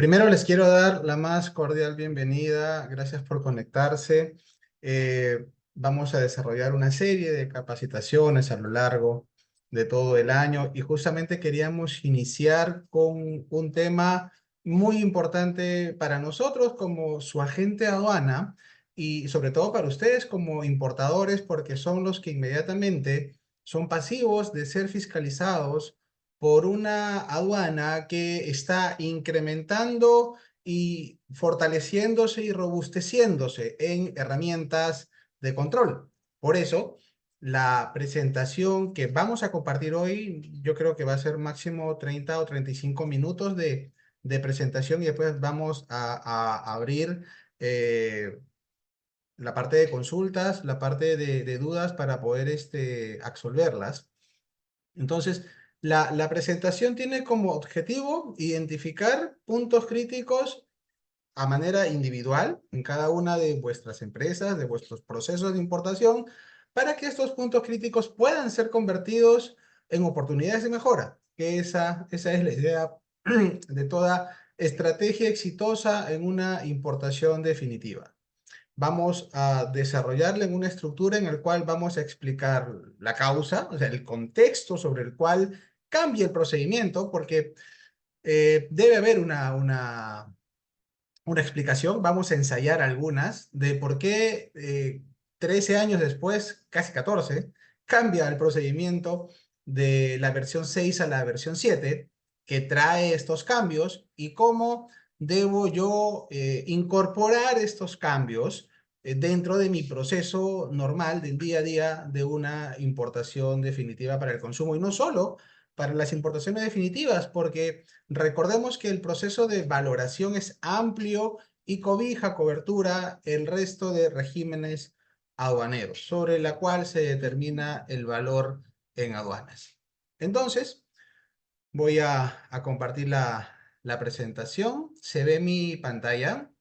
Primero les quiero dar la más cordial bienvenida. Gracias por conectarse. Vamos a desarrollar una serie de capacitaciones a lo largo de todo el año y justamente queríamos iniciar con un tema muy importante para nosotros como su agente aduana y sobre todo para ustedes como importadores porque son los que inmediatamente son pasivos de ser fiscalizados por una aduana que está incrementando y fortaleciéndose y robusteciéndose en herramientas de control. Por eso, la presentación que vamos a compartir hoy, yo creo que va a ser máximo 30 o 35 minutos de presentación y después vamos a abrir la parte de consultas, la parte de dudas para poder absolverlas. Entonces, la presentación tiene como objetivo identificar puntos críticos a manera individual en cada una de vuestras empresas, de vuestros procesos de importación, para que estos puntos críticos puedan ser convertidos en oportunidades de mejora, que esa es la idea de toda estrategia exitosa en una importación definitiva. Vamos a desarrollarla en una estructura en la cual vamos a explicar la causa, o sea, el contexto sobre el cual cambia el procedimiento, porque debe haber una explicación. Vamos a ensayar algunas de por qué 13 años después, casi 14, cambia el procedimiento de la versión 6 a la versión 7, que trae estos cambios y cómo debo yo incorporar estos cambios dentro de mi proceso normal del día a día de una importación definitiva para el consumo y no solo para las importaciones definitivas, porque recordemos que el proceso de valoración es amplio y cobija cobertura el resto de regímenes aduaneros, sobre la cual se determina el valor en aduanas. Entonces, voy a compartir la presentación. ¿Se ve mi pantalla?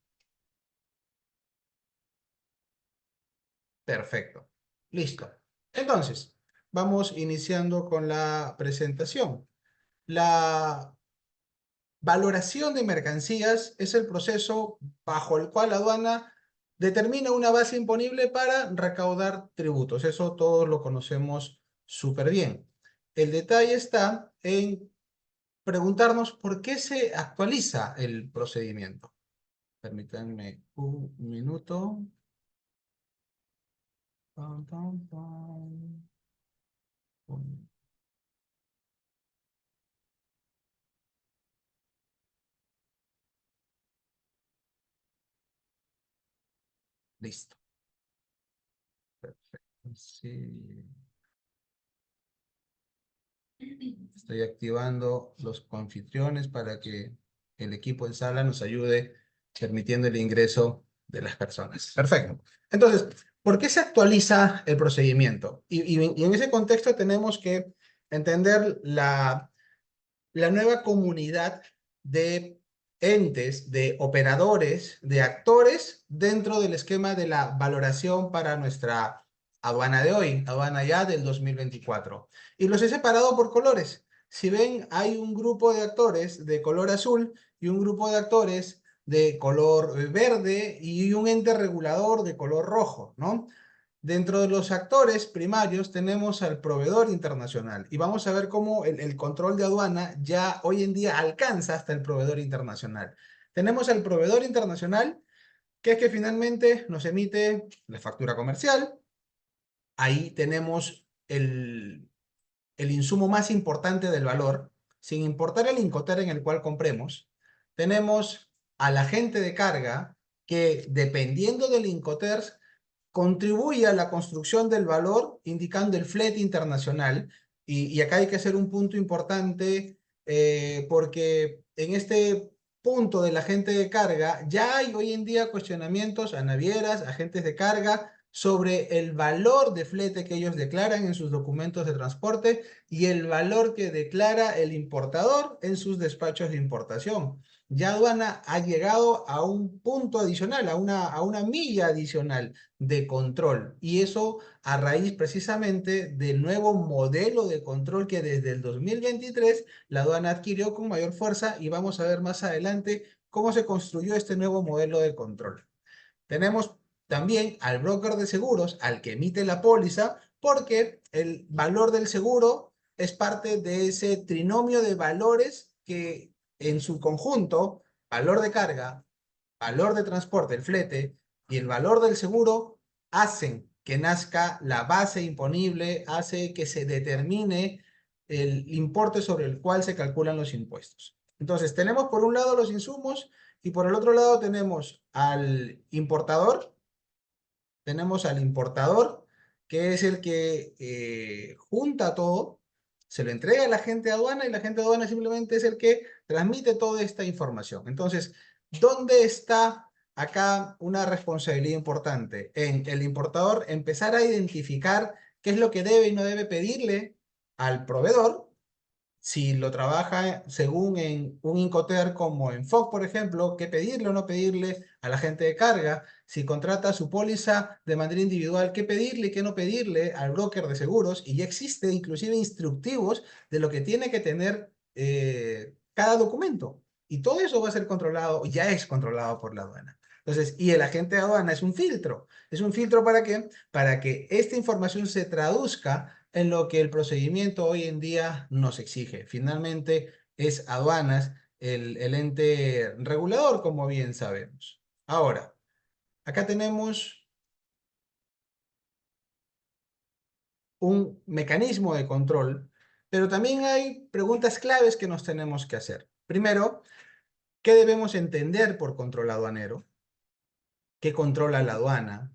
Perfecto. Listo. Entonces, vamos iniciando con la presentación. La valoración de mercancías es el proceso bajo el cual la aduana determina una base imponible para recaudar tributos. Eso todos lo conocemos súper bien. El detalle está en preguntarnos por qué se actualiza el procedimiento. Permítanme un minuto. Pam, pam, pam. Listo. Perfecto. Sí. Estoy activando los coanfitriones para que el equipo en sala nos ayude permitiendo el ingreso de las personas. Perfecto. Entonces, ¿por qué se actualiza el procedimiento? Y en ese contexto tenemos que entender la nueva comunidad de entes, de operadores, de actores dentro del esquema de la valoración para nuestra aduana de hoy, aduana ya del 2024. Y los he separado por colores. Si ven, hay un grupo de actores de color azul y un grupo de actores de color verde y un ente regulador de color rojo, ¿no? Dentro de los actores primarios tenemos al proveedor internacional y vamos a ver cómo el control de aduana ya hoy en día alcanza hasta el proveedor internacional. Tenemos al proveedor internacional, que es que finalmente nos emite la factura comercial. Ahí tenemos el insumo más importante del valor, sin importar el Incoterm en el cual compremos. Tenemos al agente de carga que, dependiendo del Incoterm, contribuye a la construcción del valor indicando el flete internacional. Y acá hay que hacer un punto importante porque en este punto del agente de carga ya hay hoy en día cuestionamientos a navieras, agentes de carga sobre el valor de flete que ellos declaran en sus documentos de transporte y el valor que declara el importador en sus despachos de importación. Ya aduana ha llegado a un punto adicional, a una milla adicional de control. Y eso a raíz precisamente del nuevo modelo de control que desde el 2023 la aduana adquirió con mayor fuerza y vamos a ver más adelante cómo se construyó este nuevo modelo de control. Tenemos también al broker de seguros, al que emite la póliza, porque el valor del seguro es parte de ese trinomio de valores que en su conjunto, valor de carga, valor de transporte, el flete, y el valor del seguro hacen que nazca la base imponible, hace que se determine el importe sobre el cual se calculan los impuestos. Entonces, tenemos por un lado los insumos y por el otro lado tenemos al importador, que es el que junta todo, se lo entrega a la gente de aduana y la gente de aduana simplemente es el que transmite toda esta información. Entonces, ¿dónde está acá una responsabilidad importante? En el importador empezar a identificar qué es lo que debe y no debe pedirle al proveedor, si lo trabaja según en un Incoterm como en FOC, por ejemplo, qué pedirle o no pedirle a la gente de carga, si contrata su póliza de manera individual, qué pedirle y qué no pedirle al broker de seguros, y ya existe inclusive instructivos de lo que tiene que tener cada documento. Y todo eso va a ser controlado, ya es controlado por la aduana. Entonces, y el agente de aduana es un filtro. ¿Es un filtro para qué? Para que esta información se traduzca en lo que el procedimiento hoy en día nos exige. Finalmente, es aduanas el ente regulador, como bien sabemos. Ahora, acá tenemos un mecanismo de control, pero también hay preguntas claves que nos tenemos que hacer. Primero, ¿qué debemos entender por control aduanero? ¿Qué controla la aduana?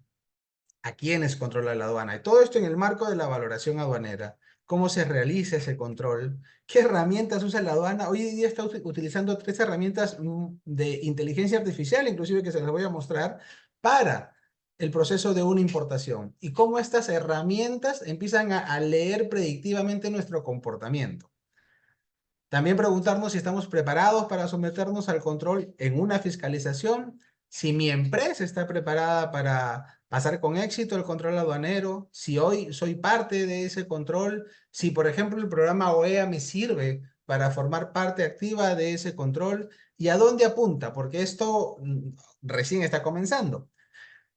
¿A quiénes controla la aduana? Y todo esto en el marco de la valoración aduanera. ¿Cómo se realiza ese control? ¿Qué herramientas usa la aduana? Hoy en día está utilizando 3 herramientas de inteligencia artificial, inclusive que se las voy a mostrar, para el proceso de una importación. Y cómo estas herramientas empiezan a leer predictivamente nuestro comportamiento. También preguntarnos si estamos preparados para someternos al control en una fiscalización, si mi empresa está preparada para pasar con éxito el control aduanero, si hoy soy parte de ese control, si por ejemplo el programa OEA me sirve para formar parte activa de ese control y a dónde apunta, porque esto recién está comenzando.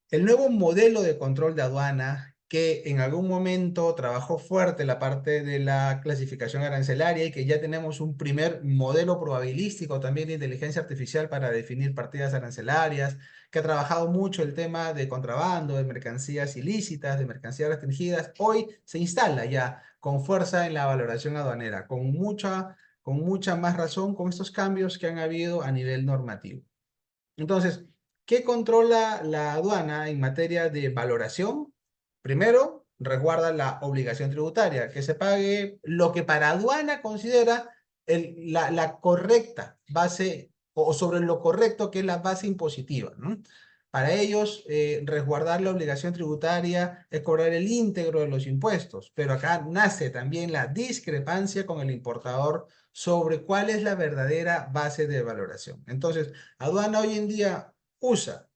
El nuevo modelo de control de aduana que en algún momento trabajó fuerte la parte de la clasificación arancelaria y que ya tenemos un primer modelo probabilístico también de inteligencia artificial para definir partidas arancelarias, que ha trabajado mucho el tema de contrabando, de mercancías ilícitas, de mercancías restringidas, hoy se instala ya con fuerza en la valoración aduanera, con mucha más razón con estos cambios que han habido a nivel normativo. Entonces, ¿qué controla la aduana en materia de valoración? Primero, resguarda la obligación tributaria, que se pague lo que para aduana considera la correcta base o sobre lo correcto que es la base impositiva, ¿no? Para ellos, resguardar la obligación tributaria es cobrar el íntegro de los impuestos, pero acá nace también la discrepancia con el importador sobre cuál es la verdadera base de valoración. Entonces, aduana hoy en día usa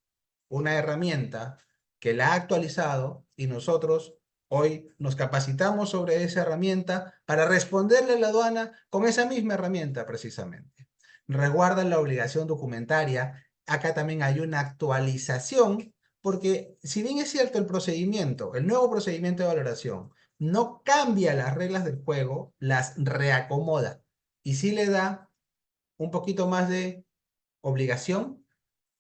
una herramienta que la ha actualizado y nosotros hoy nos capacitamos sobre esa herramienta para responderle a la aduana con esa misma herramienta precisamente. Resguardan la obligación documentaria. Acá también hay una actualización porque si bien es cierto el procedimiento, el nuevo procedimiento de valoración no cambia las reglas del juego, las reacomoda y sí le da un poquito más de obligación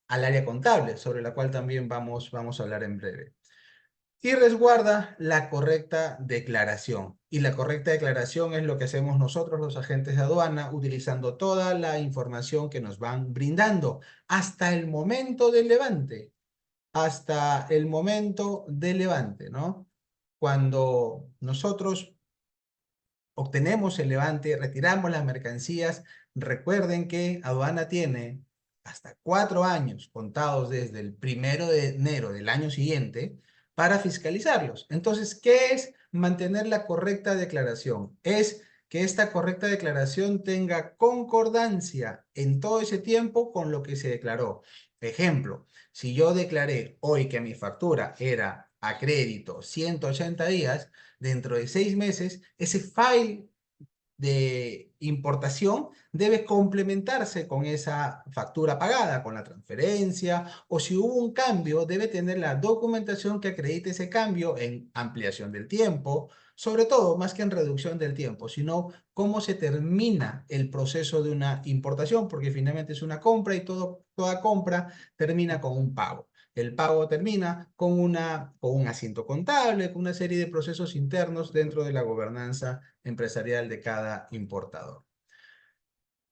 al área contable, sobre la cual también vamos a hablar en breve. Y resguarda la correcta declaración. Y la correcta declaración es lo que hacemos nosotros, los agentes de aduana, utilizando toda la información que nos van brindando hasta el momento del levante. Hasta el momento del levante, ¿no? Cuando nosotros obtenemos el levante, retiramos las mercancías. Recuerden que aduana tiene hasta 4 años contados desde el 1 de enero del año siguiente para fiscalizarlos. Entonces, ¿qué es mantener la correcta declaración? Es que esta correcta declaración tenga concordancia en todo ese tiempo con lo que se declaró. Ejemplo, si yo declaré hoy que mi factura era a crédito 180 días, dentro de 6 meses, ese file de importación debe complementarse con esa factura pagada, con la transferencia, o si hubo un cambio, debe tener la documentación que acredite ese cambio en ampliación del tiempo, sobre todo, más que en reducción del tiempo, sino cómo se termina el proceso de una importación, porque finalmente es una compra y toda compra termina con un pago. El pago termina con un asiento contable, con una serie de procesos internos dentro de la gobernanza empresarial de cada importador.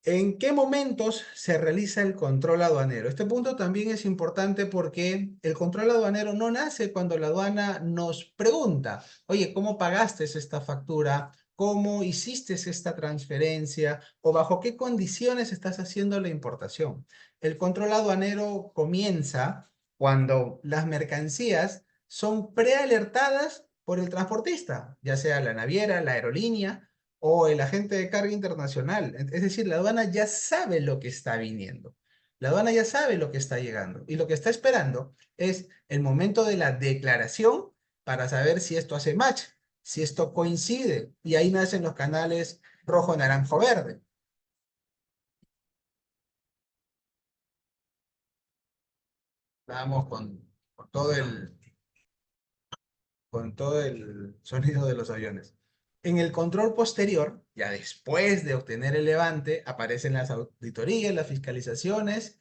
¿En qué momentos se realiza el control aduanero? Este punto también es importante porque el control aduanero no nace cuando la aduana nos pregunta, oye, ¿cómo pagaste esta factura? ¿Cómo hiciste esta transferencia? ¿O bajo qué condiciones estás haciendo la importación? El control aduanero comienza cuando las mercancías son prealertadas por el transportista, ya sea la naviera, la aerolínea, o el agente de carga internacional. Es decir, la aduana ya sabe lo que está viniendo. La aduana ya sabe lo que está llegando. Y lo que está esperando es el momento de la declaración para saber si esto hace match, si esto coincide. Y ahí nacen los canales rojo, naranjo, verde. Vamos con todo con todo el sonido de los aviones. En el control posterior, ya después de obtener el levante, aparecen las auditorías, las fiscalizaciones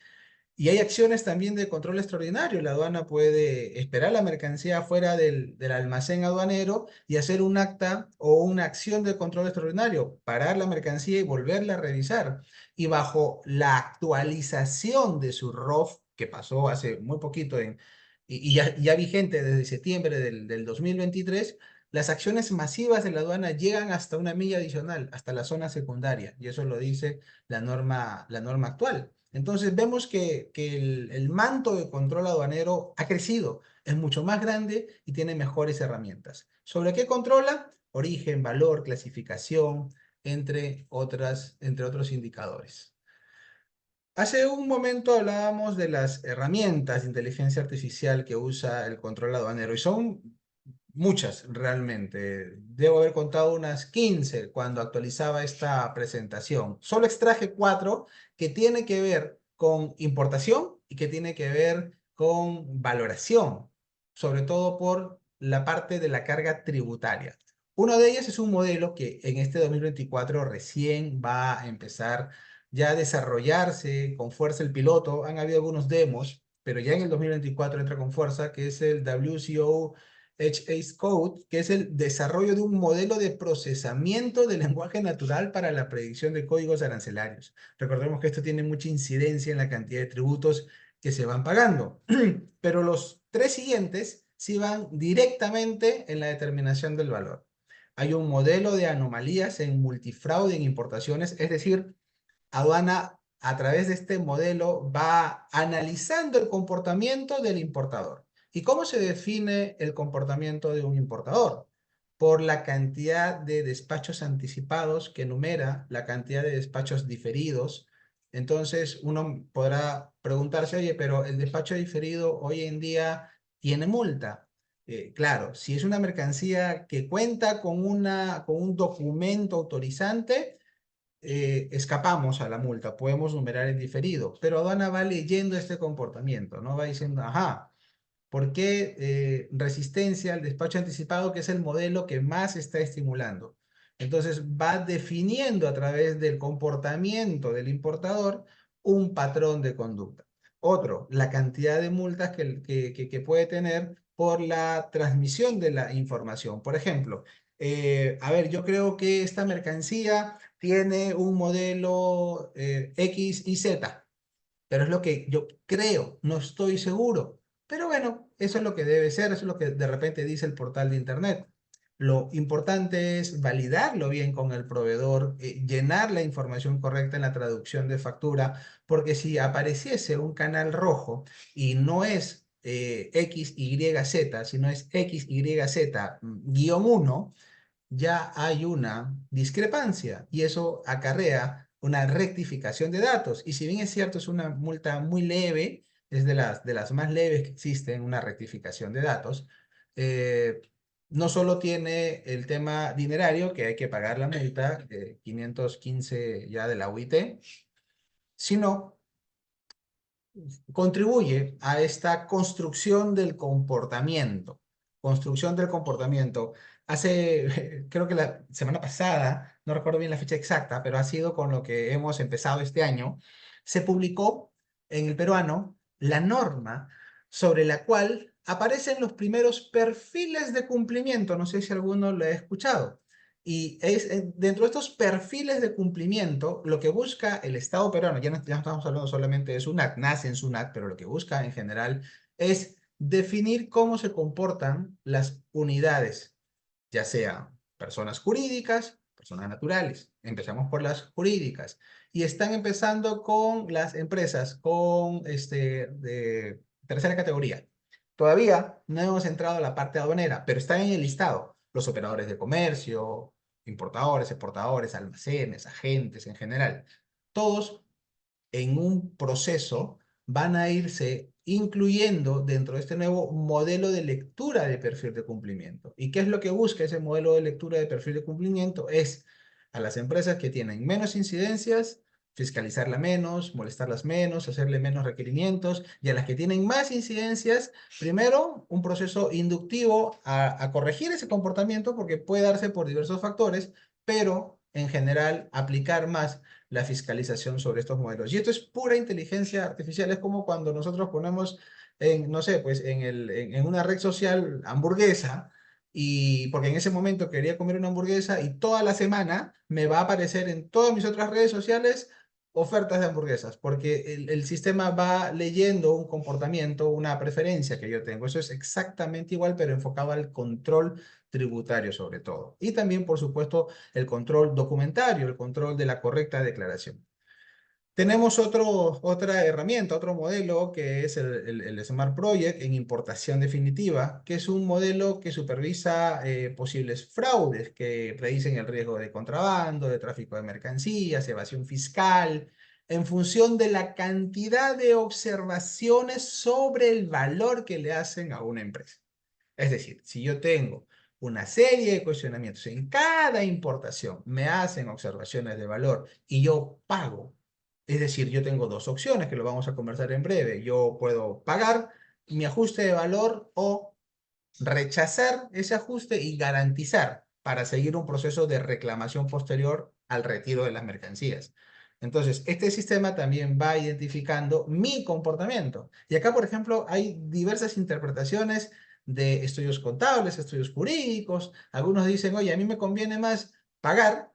y hay acciones también de control extraordinario. La aduana puede esperar la mercancía fuera del almacén aduanero y hacer un acta o una acción de control extraordinario, parar la mercancía y volverla a revisar. Y bajo la actualización de su ROF, que pasó hace muy poquito y ya vigente desde septiembre del 2023, las acciones masivas de la aduana llegan hasta una milla adicional, hasta la zona secundaria, y eso lo dice la norma actual. Entonces vemos que el manto de control aduanero ha crecido, es mucho más grande y tiene mejores herramientas. ¿Sobre qué controla? Origen, valor, clasificación, entre otros indicadores. Hace un momento hablábamos de las herramientas de inteligencia artificial que usa el control aduanero y son muchas realmente. Debo haber contado unas 15 cuando actualizaba esta presentación. Solo extraje 4 que tiene que ver con importación y que tiene que ver con valoración, sobre todo por la parte de la carga tributaria. Uno de ellas es un modelo que en este 2024 recién va a empezar ya a desarrollarse con fuerza el piloto. Han habido algunos demos, pero ya en el 2024 entra con fuerza, que es el WCO HACE Code, que es el desarrollo de un modelo de procesamiento de lenguaje natural para la predicción de códigos arancelarios. Recordemos que esto tiene mucha incidencia en la cantidad de tributos que se van pagando, pero los tres siguientes sí van directamente en la determinación del valor. Hay un modelo de anomalías en multifraude en importaciones, es decir, aduana a través de este modelo va analizando el comportamiento del importador. ¿Y cómo se define el comportamiento de un importador? Por la cantidad de despachos anticipados que enumera, la cantidad de despachos diferidos. Entonces uno podrá preguntarse, oye, pero el despacho diferido hoy en día tiene multa. Claro, si es una mercancía que cuenta con un documento autorizante, escapamos a la multa, podemos numerar el diferido, pero aduana va leyendo este comportamiento, ¿no? Va diciendo, ajá, ¿por qué resistencia al despacho anticipado, que es el modelo que más está estimulando? Entonces va definiendo a través del comportamiento del importador un patrón de conducta. Otro, la cantidad de multas que puede tener por la transmisión de la información. Por ejemplo, a ver, yo creo que esta mercancía tiene un modelo X y Z, pero es lo que yo creo, no estoy seguro. Pero bueno, eso es lo que debe ser, eso es lo que de repente dice el portal de Internet. Lo importante es validarlo bien con el proveedor, llenar la información correcta en la traducción de factura, porque si apareciese un canal rojo y no es XYZ, sino es XYZ-1, ya hay una discrepancia y eso acarrea una rectificación de datos. Y si bien es cierto, es una multa muy leve, es de las más leves que existen, una rectificación de datos, eh, no solo tiene el tema dinerario, que hay que pagar la multa de 515 ya de la UIT, sino contribuye a esta construcción del comportamiento. Construcción del comportamiento. Hace, creo que la semana pasada, no recuerdo bien la fecha exacta, pero ha sido con lo que hemos empezado este año, se publicó en el peruano la norma sobre la cual aparecen los primeros perfiles de cumplimiento. No sé si alguno lo ha escuchado. Y es, dentro de estos perfiles de cumplimiento, lo que busca el Estado peruano, ya no estamos hablando solamente de SUNAT, nace en SUNAT, pero lo que busca en general es definir cómo se comportan las unidades, ya sean personas jurídicas, personas naturales. Empezamos por las jurídicas. Y están empezando con las empresas, con de tercera categoría. Todavía no hemos entrado a la parte aduanera, pero está en el listado. Los operadores de comercio, importadores, exportadores, almacenes, agentes en general. Todos en un proceso van a irse incluyendo dentro de este nuevo modelo de lectura de perfil de cumplimiento. ¿Y qué es lo que busca ese modelo de lectura de perfil de cumplimiento? Es a las empresas que tienen menos incidencias, fiscalizarla menos, molestarlas menos, hacerle menos requerimientos, y a las que tienen más incidencias, primero un proceso inductivo a corregir ese comportamiento porque puede darse por diversos factores, pero en general aplicar más la fiscalización sobre estos modelos. Y esto es pura inteligencia artificial, es como cuando nosotros ponemos en, no sé, pues en una red social hamburguesa, y porque en ese momento quería comer una hamburguesa y toda la semana me va a aparecer en todas mis otras redes sociales ofertas de hamburguesas, porque el sistema va leyendo un comportamiento, una preferencia que yo tengo. Eso es exactamente igual, pero enfocado al control tributario sobre todo. Y también, por supuesto, el control documentario, el control de la correcta declaración. Tenemos otra herramienta, otro modelo que es el Smart Project en importación definitiva, que es un modelo que supervisa posibles fraudes que predicen el riesgo de contrabando, de tráfico de mercancías, evasión fiscal, en función de la cantidad de observaciones sobre el valor que le hacen a una empresa. Es decir, si yo tengo una serie de cuestionamientos en cada importación, me hacen observaciones de valor y yo pago, es decir, yo tengo dos opciones que lo vamos a conversar en breve. Yo puedo pagar mi ajuste de valor o rechazar ese ajuste y garantizar para seguir un proceso de reclamación posterior al retiro de las mercancías. Entonces, este sistema también va identificando mi comportamiento. Y acá, por ejemplo, hay diversas interpretaciones de estudios contables, estudios jurídicos. Algunos dicen, oye, a mí me conviene más pagar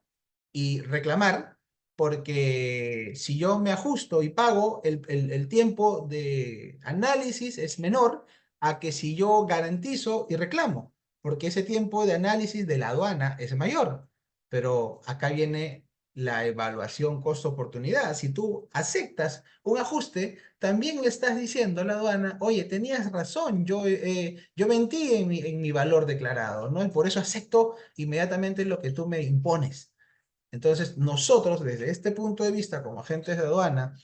y reclamar, porque si yo me ajusto y pago, el tiempo de análisis es menor a que si yo garantizo y reclamo, porque ese tiempo de análisis de la aduana es mayor. Pero acá viene la evaluación costo-oportunidad. Si tú aceptas un ajuste, también le estás diciendo a la aduana, oye, tenías razón, yo mentí en mi valor declarado, ¿no? Y por eso acepto inmediatamente lo que tú me impones. Entonces, nosotros, desde este punto de vista, como agentes de aduana,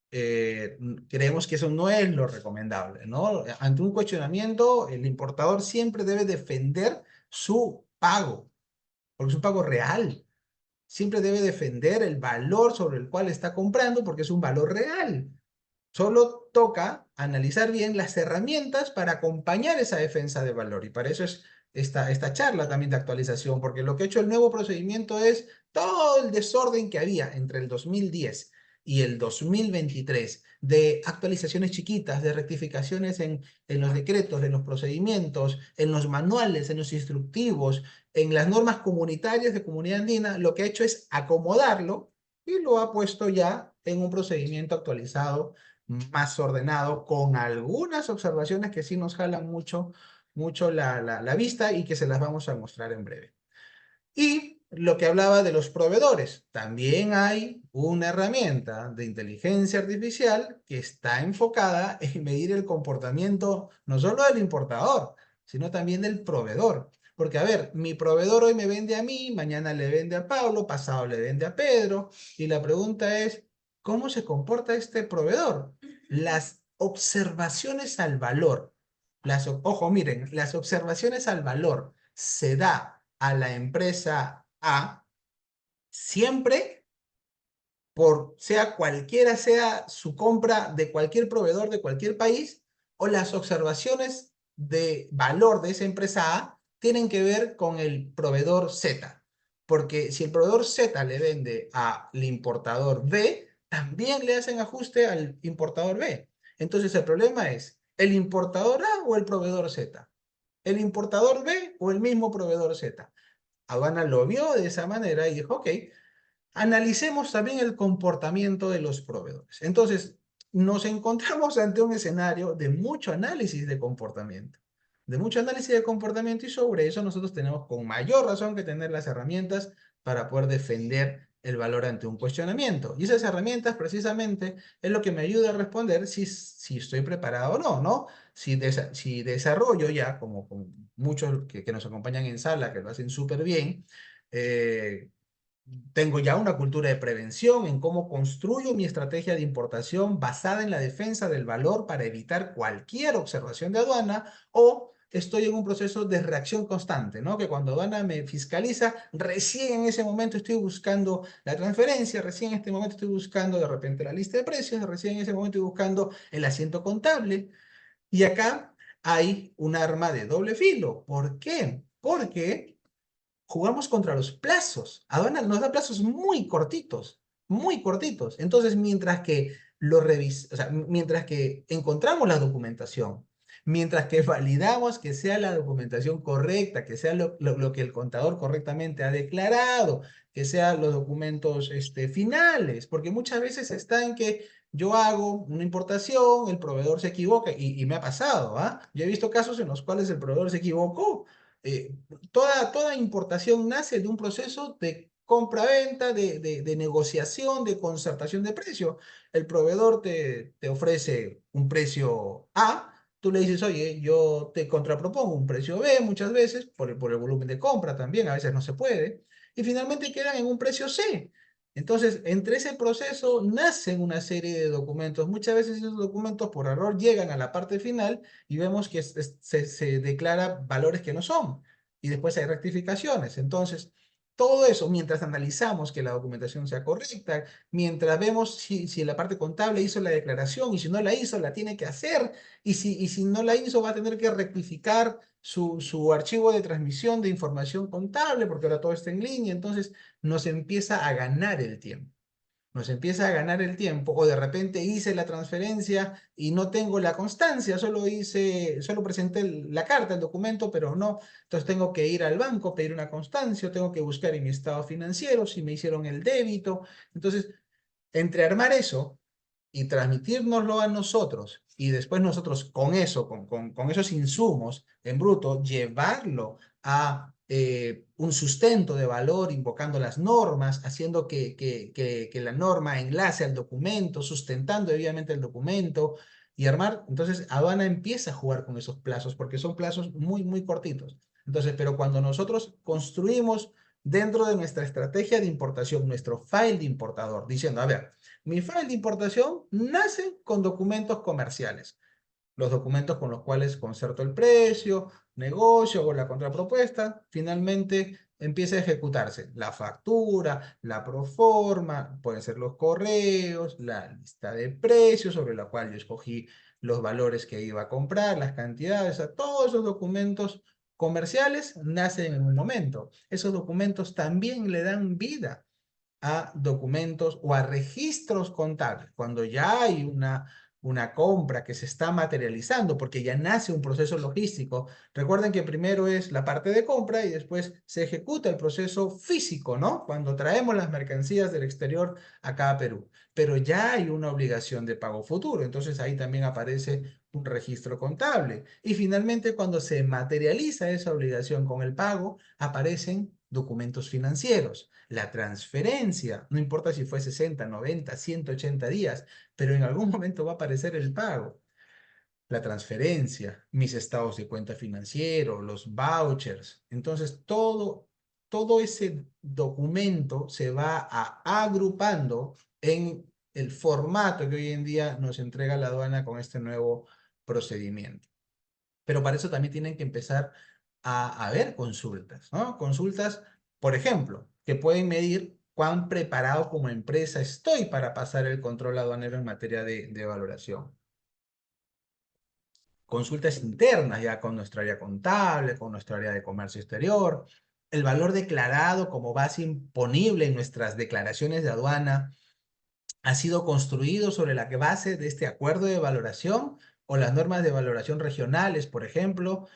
creemos que eso no es lo recomendable, ¿no? Ante un cuestionamiento, el importador siempre debe defender su pago, porque es un pago real. Siempre debe defender el valor sobre el cual está comprando, porque es un valor real. Solo toca analizar bien las herramientas para acompañar esa defensa de valor. Y para eso es esta charla también de actualización, porque lo que ha hecho el nuevo procedimiento es todo el desorden que había entre el 2010 y el 2023 de actualizaciones chiquitas, de rectificaciones en los decretos, en los procedimientos, en los manuales, en los instructivos, en las normas comunitarias de Comunidad Andina. Lo que ha hecho es acomodarlo y lo ha puesto ya en un procedimiento actualizado, más ordenado, con algunas observaciones que sí nos jalan mucho la vista y que se las vamos a mostrar en breve. Y lo que hablaba de los proveedores, también hay una herramienta de inteligencia artificial que está enfocada en medir el comportamiento no solo del importador, sino también del proveedor. Porque, a ver, mi proveedor hoy me vende a mí, mañana le vende a Pablo, pasado le vende a Pedro, y la pregunta es, ¿cómo se comporta este proveedor? Las observaciones al valor, ojo, miren, las observaciones al valor se da a la empresa A siempre por sea cualquiera sea su compra de cualquier proveedor de cualquier país, o las observaciones de valor de esa empresa A tienen que ver con el proveedor Z. Porque si el proveedor Z le vende al importador B, también le hacen ajuste al importador B. Entonces el problema es, ¿el importador A o el proveedor Z? ¿El importador B o el mismo proveedor Z? Aduana lo vio de esa manera y dijo, ok, analicemos también el comportamiento de los proveedores. Entonces, nos encontramos ante un escenario de mucho análisis de comportamiento. De mucho análisis de comportamiento, y sobre eso nosotros tenemos con mayor razón que tener las herramientas para poder defender el valor ante un cuestionamiento. Y esas herramientas precisamente es lo que me ayuda a responder si estoy preparado o no, ¿no? Si desarrollo ya, como muchos que nos acompañan en sala, que lo hacen súper bien, tengo ya una cultura de prevención en cómo construyo mi estrategia de importación basada en la defensa del valor para evitar cualquier observación de aduana, o estoy en un proceso de reacción constante, ¿no? Que cuando aduana me fiscaliza, recién en ese momento estoy buscando la transferencia, recién en este momento estoy buscando de repente la lista de precios, recién en ese momento estoy buscando el asiento contable. Y acá hay un arma de doble filo. ¿Por qué? Porque jugamos contra los plazos. Aduana nos da plazos muy cortitos, muy cortitos. Entonces, o sea, mientras que encontramos la documentación, mientras que validamos que sea la documentación correcta, que sea lo que el contador correctamente ha declarado, que sean los documentos finales, porque muchas veces está en que yo hago una importación, el proveedor se equivoca, y me ha pasado, ¿ah? Yo he visto casos en los cuales el proveedor se equivocó. eh, toda importación nace de un proceso de compra-venta, de negociación, de concertación de precio. El proveedor te ofrece un precio A, tú le dices, oye, yo te contrapropongo un precio B muchas veces, por el volumen de compra también, a veces no se puede, y finalmente quedan en un precio C. Entonces, entre ese proceso nacen una serie de documentos. Muchas veces esos documentos por error llegan a la parte final y vemos que se declara valores que no son. Y después hay rectificaciones. Entonces, todo eso, mientras analizamos que la documentación sea correcta, mientras vemos si la parte contable hizo la declaración, y si no la hizo, la tiene que hacer, y si no la hizo, va a tener que rectificar su archivo de transmisión de información contable, porque ahora todo está en línea. Entonces, nos empieza a ganar el tiempo. Nos empieza a ganar el tiempo, o de repente hice la transferencia y no tengo la constancia, solo presenté la carta, el documento, pero no. Entonces tengo que ir al banco, pedir una constancia, o tengo que buscar en mi estado financiero si me hicieron el débito. Entonces, entre armar eso y transmitírnoslo a nosotros, y después nosotros con eso, con esos insumos en bruto, llevarlo a un sustento de valor, invocando las normas, haciendo que la norma enlace al documento, sustentando debidamente el documento, y armar. Entonces aduana empieza a jugar con esos plazos, porque son plazos muy, muy cortitos. Entonces, pero cuando nosotros construimos dentro de nuestra estrategia de importación, nuestro file de importador, diciendo, a ver, mi file de importación nace con documentos comerciales, los documentos con los cuales concerto el precio, negocio o la contrapropuesta. Finalmente empieza a ejecutarse la factura, la proforma, pueden ser los correos, la lista de precios sobre la cual yo escogí los valores que iba a comprar, las cantidades. O sea, todos esos documentos comerciales nacen en un momento. Esos documentos también le dan vida a documentos o a registros contables, cuando ya hay una compra que se está materializando, porque ya nace un proceso logístico. Recuerden que primero es la parte de compra y después se ejecuta el proceso físico, ¿no? Cuando traemos las mercancías del exterior acá a Perú. Pero ya hay una obligación de pago futuro, entonces ahí también aparece un registro contable. Y finalmente, cuando se materializa esa obligación con el pago, aparecen documentos financieros. La transferencia, no importa si fue 60, 90, 180 días, pero en algún momento va a aparecer el pago. La transferencia, mis estados de cuenta financiero, los vouchers. Entonces, todo ese documento se va agrupando en el formato que hoy en día nos entrega la aduana con este nuevo procedimiento. Pero para eso también tienen que empezar a ver consultas, ¿no? Consultas, por ejemplo, que pueden medir cuán preparado como empresa estoy para pasar el control aduanero en materia de valoración. Consultas internas ya con nuestra área contable, con nuestra área de comercio exterior, el valor declarado como base imponible en nuestras declaraciones de aduana ha sido construido sobre la base de este acuerdo de valoración o las normas de valoración regionales, por ejemplo,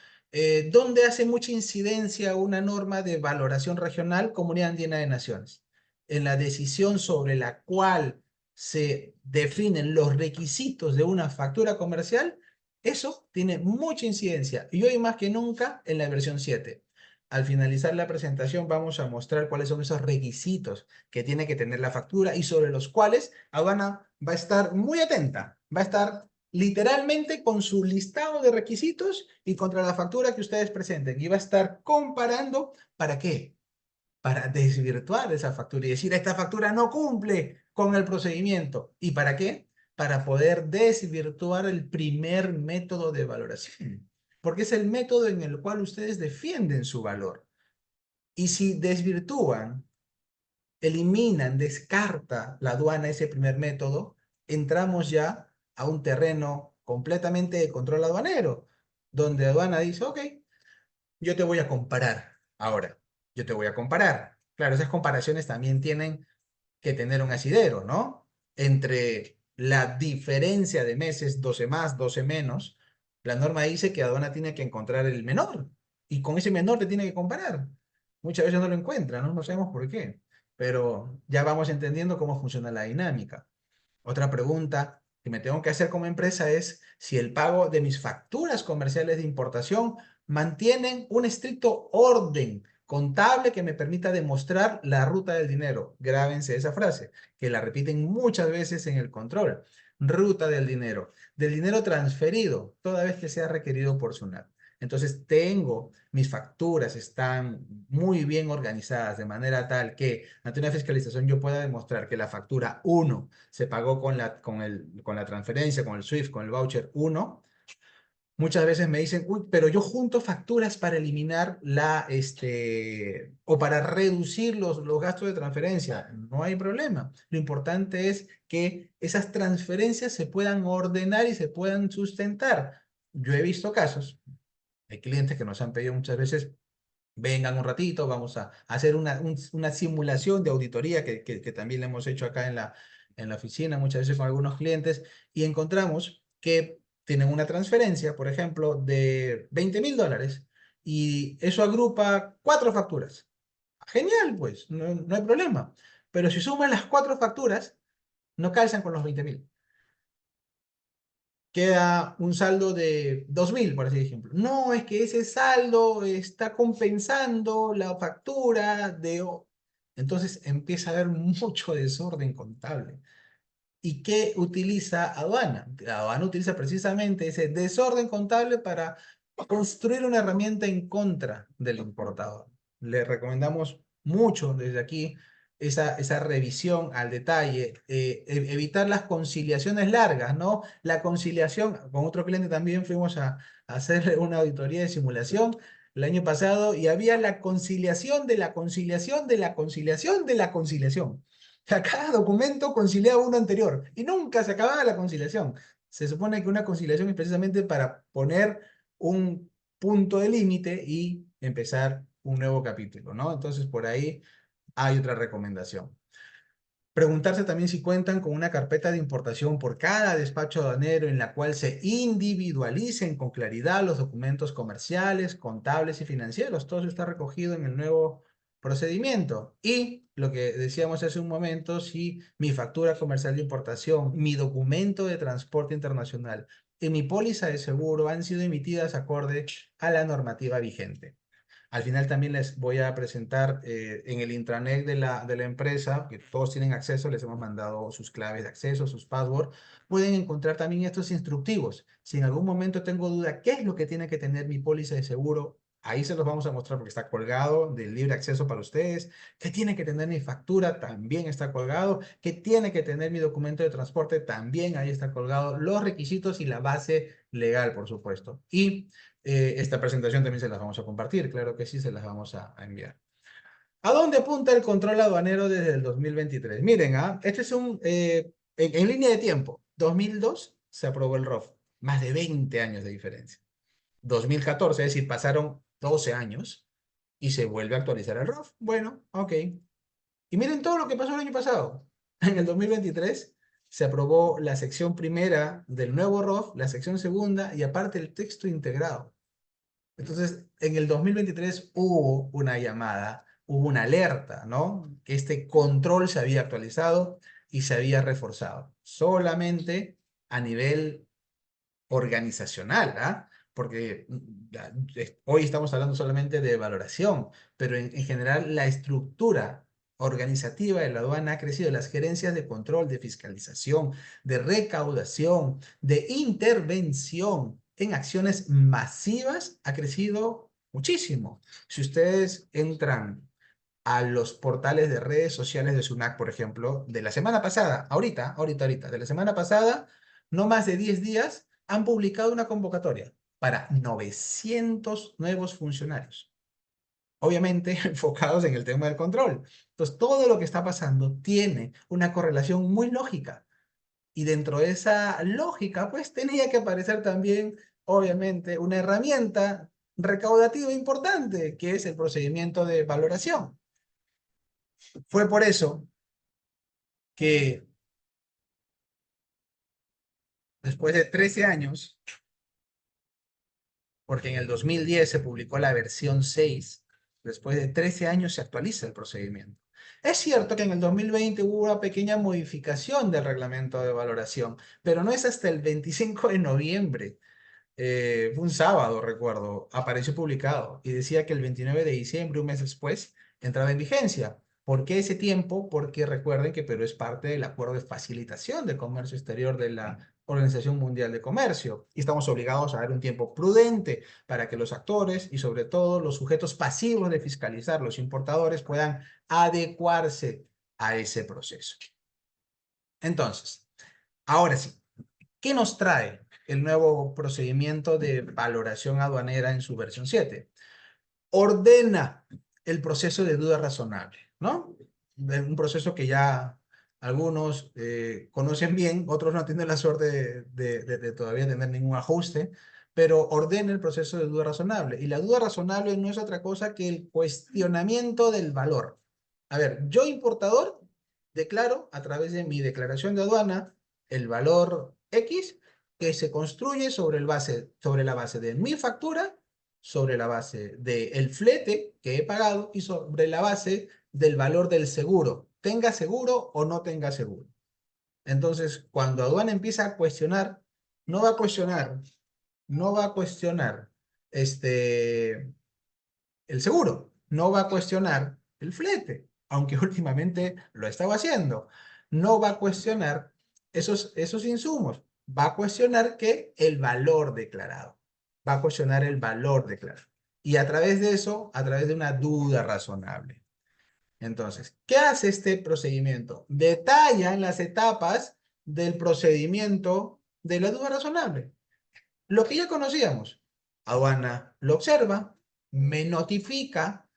donde hace mucha incidencia una norma de valoración regional, Comunidad Andina de Naciones, en la decisión sobre la cual se definen los requisitos de una factura comercial. Eso tiene mucha incidencia y hoy más que nunca en la versión 7. Al finalizar la presentación vamos a mostrar cuáles son esos requisitos que tiene que tener la factura y sobre los cuales aduana va a estar muy atenta, va a estar literalmente con su listado de requisitos y contra la factura que ustedes presenten y va a estar comparando. ¿Para qué? Para desvirtuar esa factura y decir, esta factura no cumple con el procedimiento. ¿Y para qué? Para poder desvirtuar el primer método de valoración, porque es el método en el cual ustedes defienden su valor. Y si desvirtúan, eliminan, descarta la aduana ese primer método, entramos ya a un terreno completamente de control aduanero, donde aduana dice, ok, yo te voy a comparar ahora, yo te voy a comparar. Claro, esas comparaciones también tienen que tener un asidero, ¿no? Entre la diferencia de meses, 12 más, 12 menos, la norma dice que aduana tiene que encontrar el menor y con ese menor te tiene que comparar. Muchas veces no lo encuentra, ¿no? No sabemos por qué, pero ya vamos entendiendo cómo funciona la dinámica. Otra pregunta que me tengo que hacer como empresa es si el pago de mis facturas comerciales de importación mantienen un estricto orden contable que me permita demostrar la ruta del dinero. Grábense esa frase, que la repiten muchas veces en el control. Ruta del dinero transferido, toda vez que sea requerido por SUNAT. Entonces tengo, mis facturas están muy bien organizadas de manera tal que ante una fiscalización yo pueda demostrar que la factura 1 se pagó con la transferencia, con el SWIFT, con el voucher 1. Muchas veces me dicen, uy, pero yo junto facturas para eliminar o para reducir los gastos de transferencia. No hay problema. Lo importante es que esas transferencias se puedan ordenar y se puedan sustentar. Yo he visto casos, hay clientes que nos han pedido muchas veces, vengan un ratito, vamos a hacer una simulación de auditoría que también le hemos hecho acá en la oficina, muchas veces con algunos clientes, y encontramos que tienen una transferencia, por ejemplo, de $20,000 y eso agrupa 4 facturas. Genial, pues, no hay problema. Pero si suman las 4 facturas, no calzan con los 20,000, queda un saldo de 2,000, por así ejemplo. No, es que ese saldo está compensando la factura de... Entonces empieza a haber mucho desorden contable. ¿Y qué utiliza aduana? Aduana utiliza precisamente ese desorden contable para construir una herramienta en contra del importador. Le recomendamos mucho desde aquí esa revisión al detalle, evitar las conciliaciones largas, ¿no? La conciliación, con otro cliente también fuimos a hacerle una auditoría de simulación el año pasado y había la conciliación de la conciliación de la conciliación de la conciliación. A cada documento conciliaba uno anterior y nunca se acababa la conciliación. Se supone que una conciliación es precisamente para poner un punto de límite y empezar un nuevo capítulo, ¿no? Entonces, por ahí hay otra recomendación. Preguntarse también si cuentan con una carpeta de importación por cada despacho aduanero en la cual se individualicen con claridad los documentos comerciales, contables y financieros. Todo eso está recogido en el nuevo procedimiento. Y lo que decíamos hace un momento, si mi factura comercial de importación, mi documento de transporte internacional y mi póliza de seguro han sido emitidas acorde a la normativa vigente. Al final también les voy a presentar en el intranet de la empresa, que todos tienen acceso, les hemos mandado sus claves de acceso, sus passwords. Pueden encontrar también estos instructivos. Si en algún momento tengo duda, ¿qué es lo que tiene que tener mi póliza de seguro? Ahí se los vamos a mostrar porque está colgado del libre acceso para ustedes. ¿Qué tiene que tener mi factura? También está colgado. ¿Qué tiene que tener mi documento de transporte? También ahí está colgado. Los requisitos y la base legal, por supuesto. Y Esta presentación también se las vamos a compartir, claro que sí, se las vamos a enviar. ¿A dónde apunta el control aduanero desde el 2023? Miren, este es en línea de tiempo. 2002 se aprobó el ROF, más de 20 años de diferencia. 2014, es decir, pasaron 12 años y se vuelve a actualizar el ROF. Bueno, ok. Y miren todo lo que pasó el año pasado. En el 2023 se aprobó la sección primera del nuevo ROF, la sección segunda y aparte el texto integrado. Entonces, en el 2023 hubo una llamada, hubo una alerta, ¿no? Que este control se había actualizado y se había reforzado. Solamente a nivel organizacional, ¿ah? Porque hoy estamos hablando solamente de valoración, pero en general la estructura organizativa de la aduana ha crecido. Las gerencias de control, de fiscalización, de recaudación, de intervención en acciones masivas ha crecido muchísimo. Si ustedes entran a los portales de redes sociales de SUNAC, por ejemplo, de la semana pasada, ahorita, de la semana pasada, no más de 10 días, han publicado una convocatoria para 900 nuevos funcionarios. Obviamente enfocados en el tema del control. Entonces, todo lo que está pasando tiene una correlación muy lógica. Y dentro de esa lógica, pues tenía que aparecer también, obviamente, una herramienta recaudativa importante, que es el procedimiento de valoración. Fue por eso que después de 13 años, porque en el 2010 se publicó la versión 6, después de 13 años se actualiza el procedimiento. Es cierto que en el 2020 hubo una pequeña modificación del reglamento de valoración, pero no es hasta el 25 de noviembre, fue un sábado, recuerdo, apareció publicado y decía que el 29 de diciembre, un mes después, entraba en vigencia. ¿Por qué ese tiempo? Porque recuerden que Perú es parte del acuerdo de facilitación del comercio exterior de la Organización Mundial de Comercio y estamos obligados a dar un tiempo prudente para que los actores y sobre todo los sujetos pasivos de fiscalizar, los importadores, puedan adecuarse a ese proceso. Entonces, ahora sí, ¿qué nos trae el nuevo procedimiento de valoración aduanera en su versión 7? Ordena el proceso de duda razonable, ¿no? Un proceso que ya algunos conocen bien, otros no tienen la suerte de todavía tener ningún ajuste, pero ordena el proceso de duda razonable. Y la duda razonable no es otra cosa que el cuestionamiento del valor. A ver, yo importador declaro a través de mi declaración de aduana el valor X que se construye sobre la base de mi factura, sobre la base del flete que he pagado y sobre la base del valor del seguro, tenga seguro o no tenga seguro. Entonces, cuando aduana empieza a cuestionar, no va a cuestionar, no va a cuestionar el seguro, no va a cuestionar el flete, aunque últimamente lo estaba haciendo. No va a cuestionar esos insumos, va a cuestionar que el valor declarado, va a cuestionar el valor declarado. Y a través de eso, a través de una duda razonable. Entonces, ¿qué hace este procedimiento? Detalla en las etapas del procedimiento de la duda razonable. Lo que ya conocíamos, aduana lo observa, me notifica,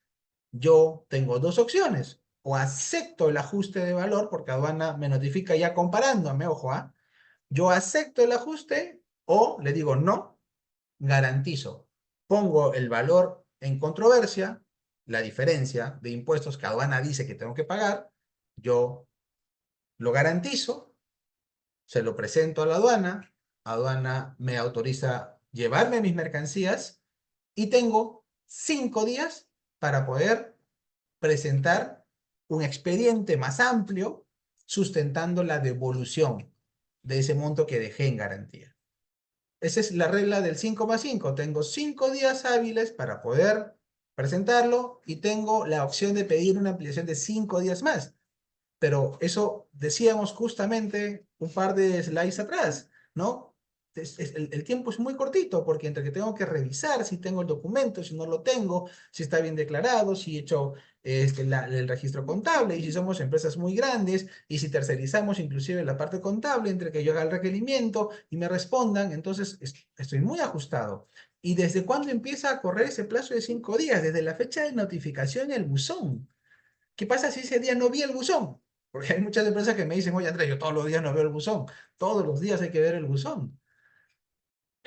yo tengo dos opciones, o acepto el ajuste de valor, porque aduana me notifica ya comparándome, ojo, yo acepto el ajuste o le digo no, garantizo, pongo el valor en controversia, la diferencia de impuestos que aduana dice que tengo que pagar, yo lo garantizo, se lo presento a la aduana me autoriza llevarme mis mercancías y tengo 5 días para poder presentar un expediente más amplio sustentando la devolución de ese monto que dejé en garantía. Esa es la regla del 5+5. Tengo 5 días hábiles para poder presentarlo y tengo la opción de pedir una ampliación de 5 días más. Pero eso decíamos justamente un par de slides atrás, ¿no? El tiempo es muy cortito porque entre que tengo que revisar si tengo el documento, si no lo tengo, si está bien declarado, si he hecho el registro contable y si somos empresas muy grandes y si tercerizamos inclusive la parte contable entre que yo haga el requerimiento y me respondan, entonces estoy muy ajustado. ¿Y desde cuándo empieza a correr ese plazo de 5 días? Desde la fecha de notificación en el buzón. ¿Qué pasa si ese día no vi el buzón? Porque hay muchas empresas que me dicen, oye Andrés, yo todos los días no veo el buzón. Todos los días hay que ver el buzón.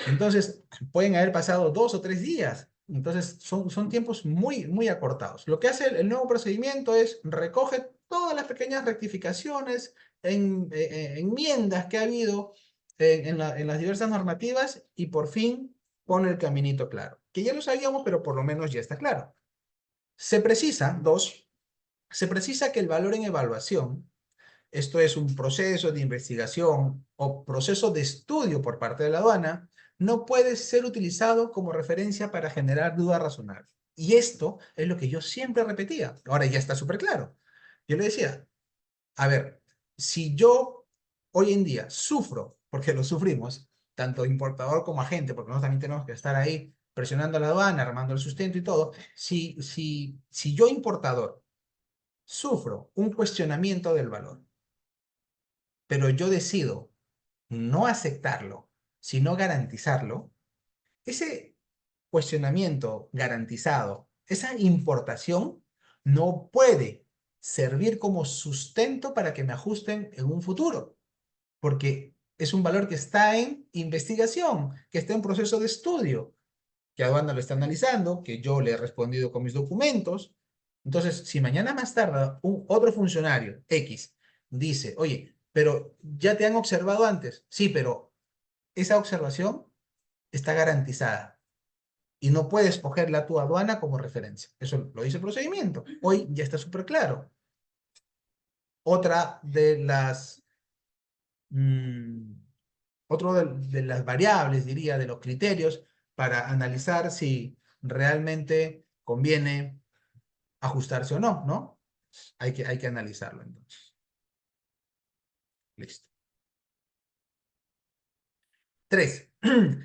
Entonces, pueden haber pasado 2 o 3 días. Entonces, son tiempos muy, muy acortados. Lo que hace el nuevo procedimiento es recoge todas las pequeñas rectificaciones, enmiendas que ha habido en las diversas normativas y por fin pone el caminito claro. Que ya lo sabíamos, pero por lo menos ya está claro. Se precisa que el valor en evaluación, esto es un proceso de investigación o proceso de estudio por parte de la aduana, no puede ser utilizado como referencia para generar duda razonable. Y esto es lo que yo siempre repetía. Ahora ya está súper claro. Yo le decía, a ver, si yo hoy en día sufro, porque lo sufrimos, tanto importador como agente, porque nosotros también tenemos que estar ahí presionando a la aduana, armando el sustento y todo, si yo importador sufro un cuestionamiento del valor, pero yo decido no aceptarlo, sino garantizarlo, ese cuestionamiento garantizado, esa importación, no puede servir como sustento para que me ajusten en un futuro, porque es un valor que está en investigación, que está en proceso de estudio, que aduana lo está analizando, que yo le he respondido con mis documentos. Entonces, si mañana más tarde otro funcionario X dice, oye, pero ya te han observado antes, sí, pero esa observación está garantizada y no puedes cogerla a tu aduana como referencia. Eso lo dice el procedimiento. Hoy ya está súper claro. Otra de las, mm, de las variables, diría, de los criterios para analizar si realmente conviene ajustarse o no, ¿no? Hay que analizarlo entonces. Listo. 3.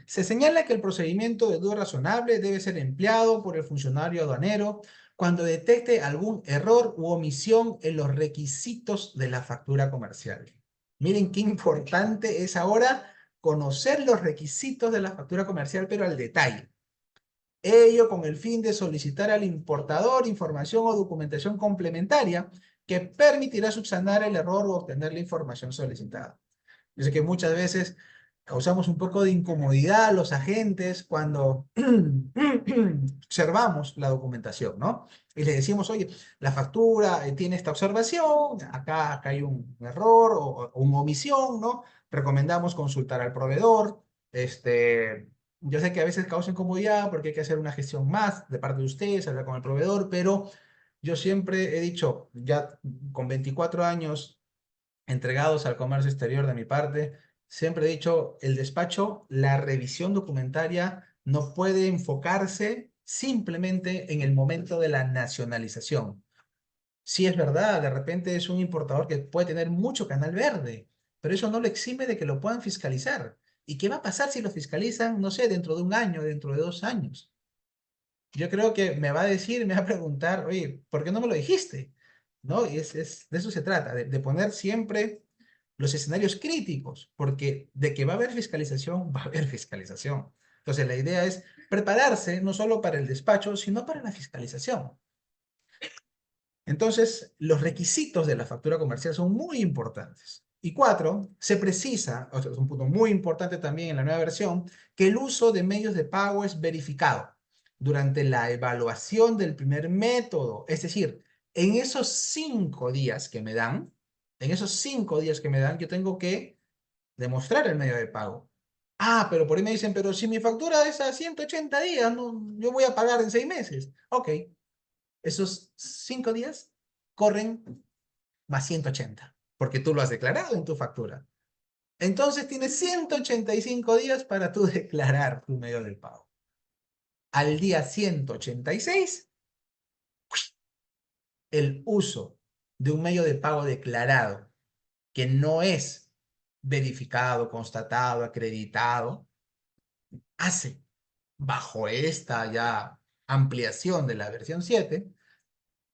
Se señala que el procedimiento de duda razonable debe ser empleado por el funcionario aduanero cuando detecte algún error u omisión en los requisitos de la factura comercial. Miren qué importante es ahora conocer los requisitos de la factura comercial, pero al detalle. Ello con el fin de solicitar al importador información o documentación complementaria que permitirá subsanar el error o obtener la información solicitada. Yo sé que muchas veces causamos un poco de incomodidad a los agentes cuando observamos la documentación, ¿no? Y le decimos, oye, la factura tiene esta observación, acá hay un error o una omisión, ¿no? Recomendamos consultar al proveedor. Yo sé que a veces causa incomodidad porque hay que hacer una gestión más de parte de ustedes, hablar con el proveedor, pero yo siempre he dicho, ya con 24 años entregados al comercio exterior de mi parte, siempre he dicho, el despacho, la revisión documentaria no puede enfocarse simplemente en el momento de la nacionalización. Sí es verdad, de repente es un importador que puede tener mucho canal verde, pero eso no lo exime de que lo puedan fiscalizar. ¿Y qué va a pasar si lo fiscalizan, no sé, dentro de un año, dentro de 2 años? Yo creo que me va a decir, me va a preguntar, oye, ¿por qué no me lo dijiste? ¿No? Y de eso se trata, de poner siempre los escenarios críticos, porque de que va a haber fiscalización, va a haber fiscalización. Entonces, la idea es prepararse no solo para el despacho, sino para la fiscalización. Entonces, los requisitos de la factura comercial son muy importantes. Y 4, se precisa, o sea, es un punto muy importante también en la nueva versión, que el uso de medios de pago es verificado durante la evaluación del primer método. Es decir, en esos 5 días que me dan, yo tengo que demostrar el medio de pago. Ah, pero por ahí me dicen, pero si mi factura es a 180 días, no, yo voy a pagar en 6 meses. Ok, esos 5 días corren más 180, porque tú lo has declarado en tu factura. Entonces tienes 185 días para tú declarar tu medio de pago. Al día 186, el uso de un medio de pago declarado que no es verificado, constatado, acreditado, hace, bajo esta ya ampliación de la versión 7,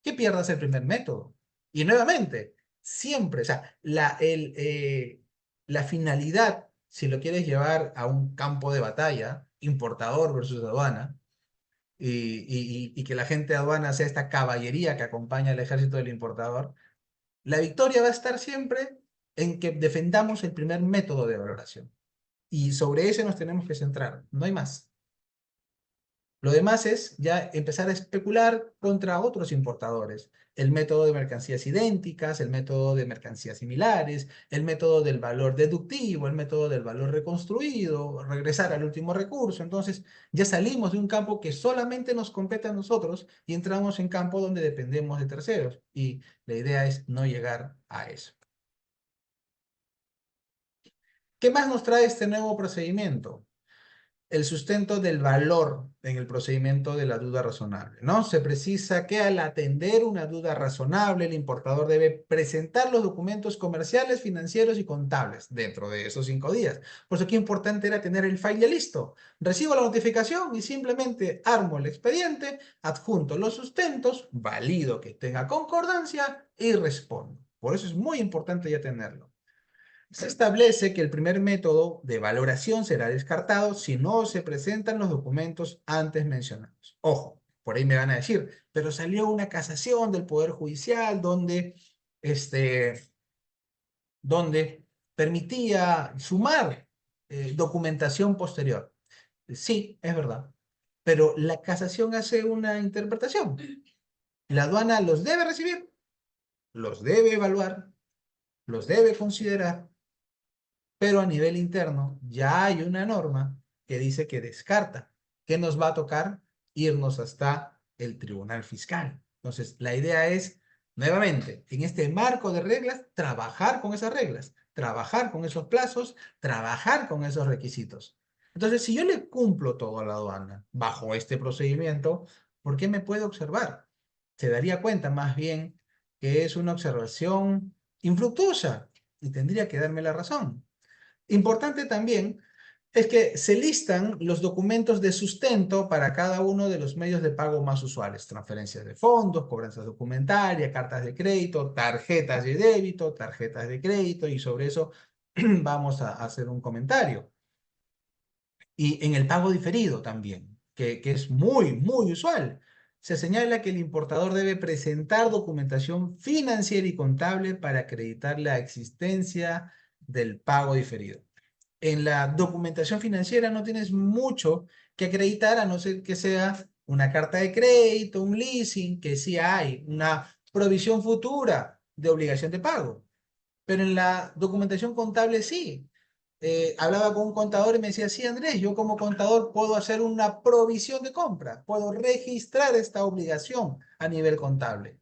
que pierdas el primer método. Y nuevamente, siempre, o sea, la finalidad, si lo quieres llevar a un campo de batalla, importador versus aduana, y que la gente de aduana sea esta caballería que acompaña al ejército del importador, la victoria va a estar siempre en que defendamos el primer método de valoración. Y sobre ese nos tenemos que centrar, no hay más. Lo demás es ya empezar a especular contra otros importadores. El método de mercancías idénticas, el método de mercancías similares, el método del valor deductivo, el método del valor reconstruido, regresar al último recurso. Entonces ya salimos de un campo que solamente nos compete a nosotros y entramos en campo donde dependemos de terceros. Y la idea es no llegar a eso. ¿Qué más nos trae este nuevo procedimiento? El sustento del valor en el procedimiento de la duda razonable, ¿no? Se precisa que al atender una duda razonable, el importador debe presentar los documentos comerciales, financieros y contables dentro de esos 5 días. Por eso qué importante era tener el file ya listo. Recibo la notificación y simplemente armo el expediente, adjunto los sustentos, valido que tenga concordancia y respondo. Por eso es muy importante ya tenerlo. Se establece que el primer método de valoración será descartado si no se presentan los documentos antes mencionados. Ojo, por ahí me van a decir, pero salió una casación del Poder Judicial este, donde permitía sumar documentación posterior. Sí, es verdad, pero la casación hace una interpretación. La aduana los debe recibir, los debe evaluar, los debe considerar, pero a nivel interno ya hay una norma que dice que descarta, que nos va a tocar irnos hasta el tribunal fiscal. Entonces, la idea es, nuevamente, en este marco de reglas, trabajar con esas reglas, trabajar con esos plazos, trabajar con esos requisitos. Entonces, si yo le cumplo todo a la aduana bajo este procedimiento, ¿por qué me puede observar? Se daría cuenta más bien que es una observación infructuosa y tendría que darme la razón. Importante también es que se listan los documentos de sustento para cada uno de los medios de pago más usuales. Transferencias de fondos, cobranzas documentarias, cartas de crédito, tarjetas de débito, tarjetas de crédito, y sobre eso vamos a hacer un comentario. Y en el pago diferido también, que es muy, muy usual. Se señala que el importador debe presentar documentación financiera y contable para acreditar la existencia del pago diferido. En la documentación financiera no tienes mucho que acreditar, a no ser que sea una carta de crédito, un leasing, que sí hay, una provisión futura de obligación de pago. Pero en la documentación contable sí. Hablaba con un contador y me decía, sí, Andrés, yo como contador puedo hacer una provisión de compra, puedo registrar esta obligación a nivel contable.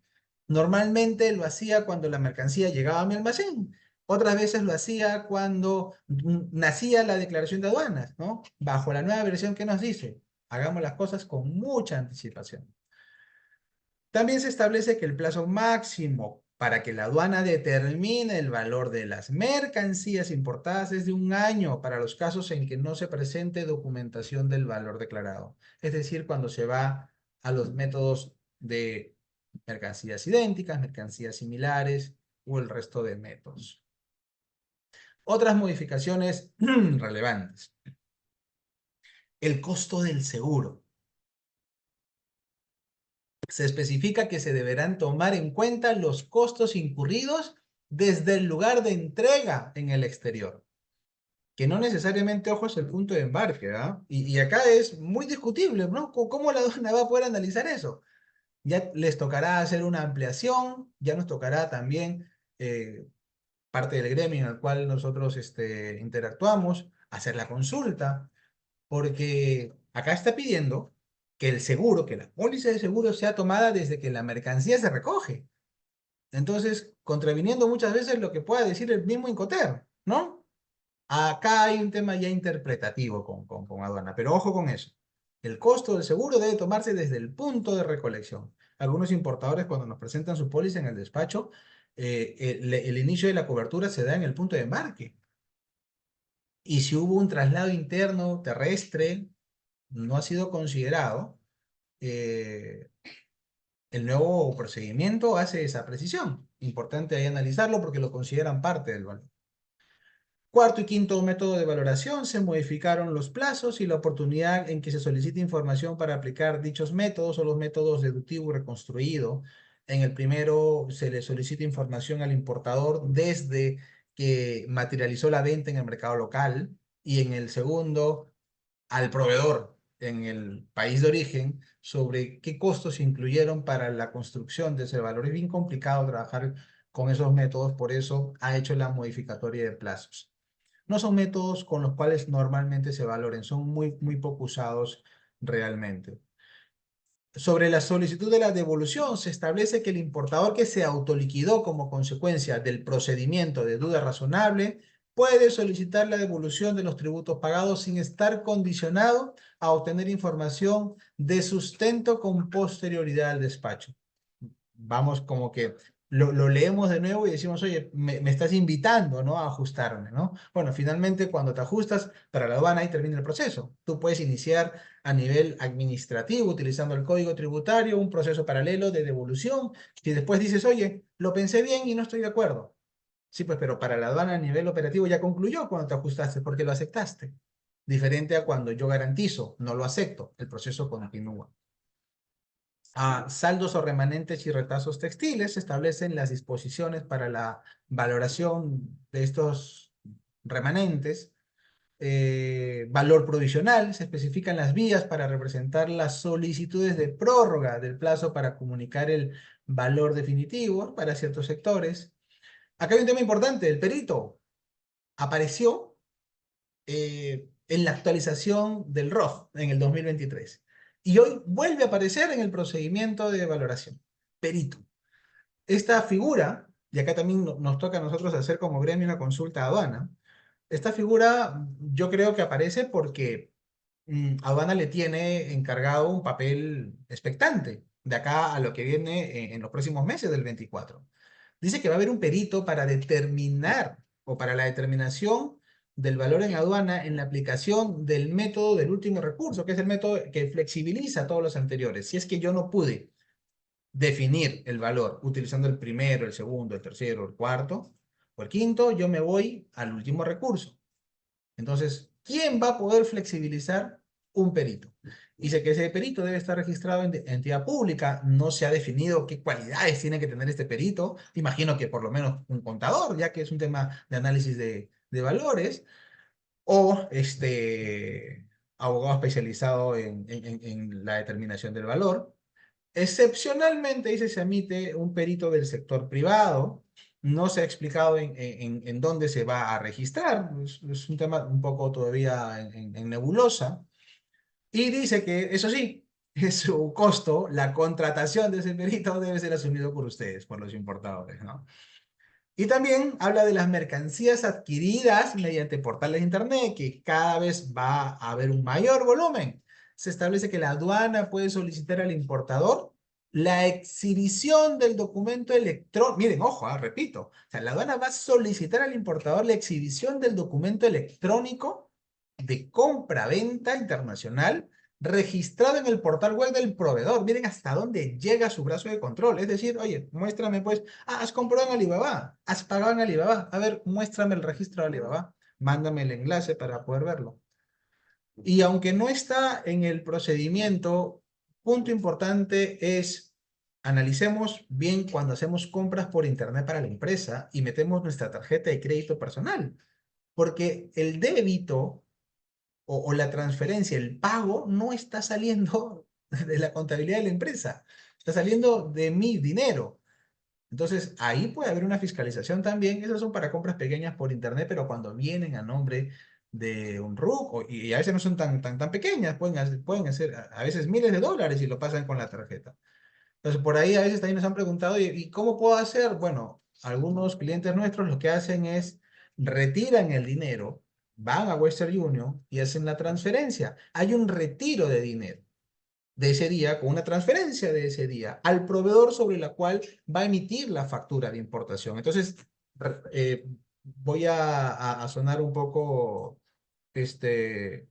Normalmente lo hacía cuando la mercancía llegaba a mi almacén. Otras veces lo hacía cuando nacía la declaración de aduanas, ¿no? Bajo la nueva versión que nos dice, hagamos las cosas con mucha anticipación. También se establece que el plazo máximo para que la aduana determine el valor de las mercancías importadas es de 1 año para los casos en que no se presente documentación del valor declarado. Es decir, cuando se va a los métodos de mercancías idénticas, mercancías similares o el resto de métodos. Otras modificaciones relevantes. El costo del seguro. Se especifica que se deberán tomar en cuenta los costos incurridos desde el lugar de entrega en el exterior, que no necesariamente, ojo, es el punto de embarque, ¿ah? Y acá es muy discutible, ¿no? ¿Cómo la aduana va a poder analizar eso? Ya les tocará hacer una ampliación, ya nos tocará también parte del gremio en el cual nosotros interactuamos, hacer la consulta, porque acá está pidiendo que el seguro, que la póliza de seguro sea tomada desde que la mercancía se recoge. Entonces, contraviniendo muchas veces lo que pueda decir el mismo Incoterm, ¿no? Acá hay un tema ya interpretativo con aduana, pero ojo con eso. El costo del seguro debe tomarse desde el punto de recolección. Algunos importadores, cuando nos presentan su póliza en el despacho, el inicio de la cobertura se da en el punto de embarque. Y si hubo un traslado interno terrestre, no ha sido considerado, eh, el nuevo procedimiento hace esa precisión. Importante ahí analizarlo porque lo consideran parte del valor. Cuarto y quinto método de valoración, se modificaron los plazos y la oportunidad en que se solicite información para aplicar dichos métodos o los métodos deductivo y reconstruido. En el primero se le solicita información al importador desde que materializó la venta en el mercado local y en el segundo al proveedor en el país de origen sobre qué costos se incluyeron para la construcción de ese valor. Es bien complicado trabajar con esos métodos, por eso ha hecho la modificatoria de plazos. No son métodos con los cuales normalmente se valoren, son muy poco usados realmente. Sobre la solicitud de la devolución, se establece que el importador que se autoliquidó como consecuencia del procedimiento de duda razonable puede solicitar la devolución de los tributos pagados sin estar condicionado a obtener información de sustento con posterioridad al despacho. Vamos como que lo leemos de nuevo y decimos, oye, me estás invitando, ¿no? A ajustarme, ¿no? Bueno, finalmente cuando te ajustas para la aduana, ahí termina el proceso. Tú puedes iniciar a nivel administrativo, utilizando el código tributario, un proceso paralelo de devolución. Y después dices, oye, lo pensé bien y no estoy de acuerdo. Sí, pues, pero para la aduana a nivel operativo ya concluyó cuando te ajustaste porque lo aceptaste. Diferente a cuando yo garantizo, no lo acepto, el proceso continúa. Saldos o remanentes y retazos textiles, se establecen las disposiciones para la valoración de estos remanentes. Valor provisional, se especifican las vías para representar las solicitudes de prórroga del plazo para comunicar el valor definitivo para ciertos sectores. Acá hay un tema importante, el perito apareció en la actualización del ROF en el 2023. Y hoy vuelve a aparecer en el procedimiento de valoración. Perito. Esta figura, y acá también nos toca a nosotros hacer como gremio una consulta a aduana, esta figura yo creo que aparece porque aduana le tiene encargado un papel expectante de acá a lo que viene en los próximos meses del 24. Dice que va a haber un perito para determinar o para la determinación del valor en aduana en la aplicación del método del último recurso, que es el método que flexibiliza todos los anteriores. Si es que yo no pude definir el valor utilizando el primero, el segundo, el tercero, el cuarto o el quinto, yo me voy al último recurso. Entonces, ¿quién va a poder flexibilizar? Un perito. Dice que ese perito debe estar registrado en entidad pública. No se ha definido qué cualidades tiene que tener este perito. Imagino que por lo menos un contador, ya que es un tema de análisis de valores, o abogado especializado en la determinación del valor. Excepcionalmente, dice, se emite un perito del sector privado. No se ha explicado en dónde se va a registrar. Es un tema un poco todavía en nebulosa. Y dice que, eso sí, es su costo, la contratación de ese perito debe ser asumido por ustedes, por los importadores, ¿no? Y también habla de las mercancías adquiridas mediante portales de Internet, que cada vez va a haber un mayor volumen. Se establece que la aduana puede solicitar al importador la exhibición del documento electrónico. Miren, ojo, repito. O sea, la aduana va a solicitar al importador la exhibición del documento electrónico de compra-venta internacional registrado en el portal web del proveedor. Miren hasta dónde llega su brazo de control. Es decir, oye, muéstrame pues, has comprado en Alibaba, has pagado en Alibaba. A ver, muéstrame el registro de Alibaba. Mándame el enlace para poder verlo. Y aunque no está en el procedimiento, punto importante es, analicemos bien cuando hacemos compras por internet para la empresa y metemos nuestra tarjeta de crédito personal. Porque el débito o la transferencia, el pago, no está saliendo de la contabilidad de la empresa, está saliendo de mi dinero. Entonces, ahí puede haber una fiscalización también. Esas son para compras pequeñas por internet, pero cuando vienen a nombre de un RUC, y a veces no son tan pequeñas, pueden hacer a veces miles de dólares y lo pasan con la tarjeta. Entonces, por ahí a veces también nos han preguntado, ¿y cómo puedo hacer? Bueno, algunos clientes nuestros lo que hacen es retiran el dinero, van a Western Union y hacen la transferencia. Hay un retiro de dinero de ese día con una transferencia de ese día al proveedor sobre la cual va a emitir la factura de importación. Entonces, voy a sonar un poco, este,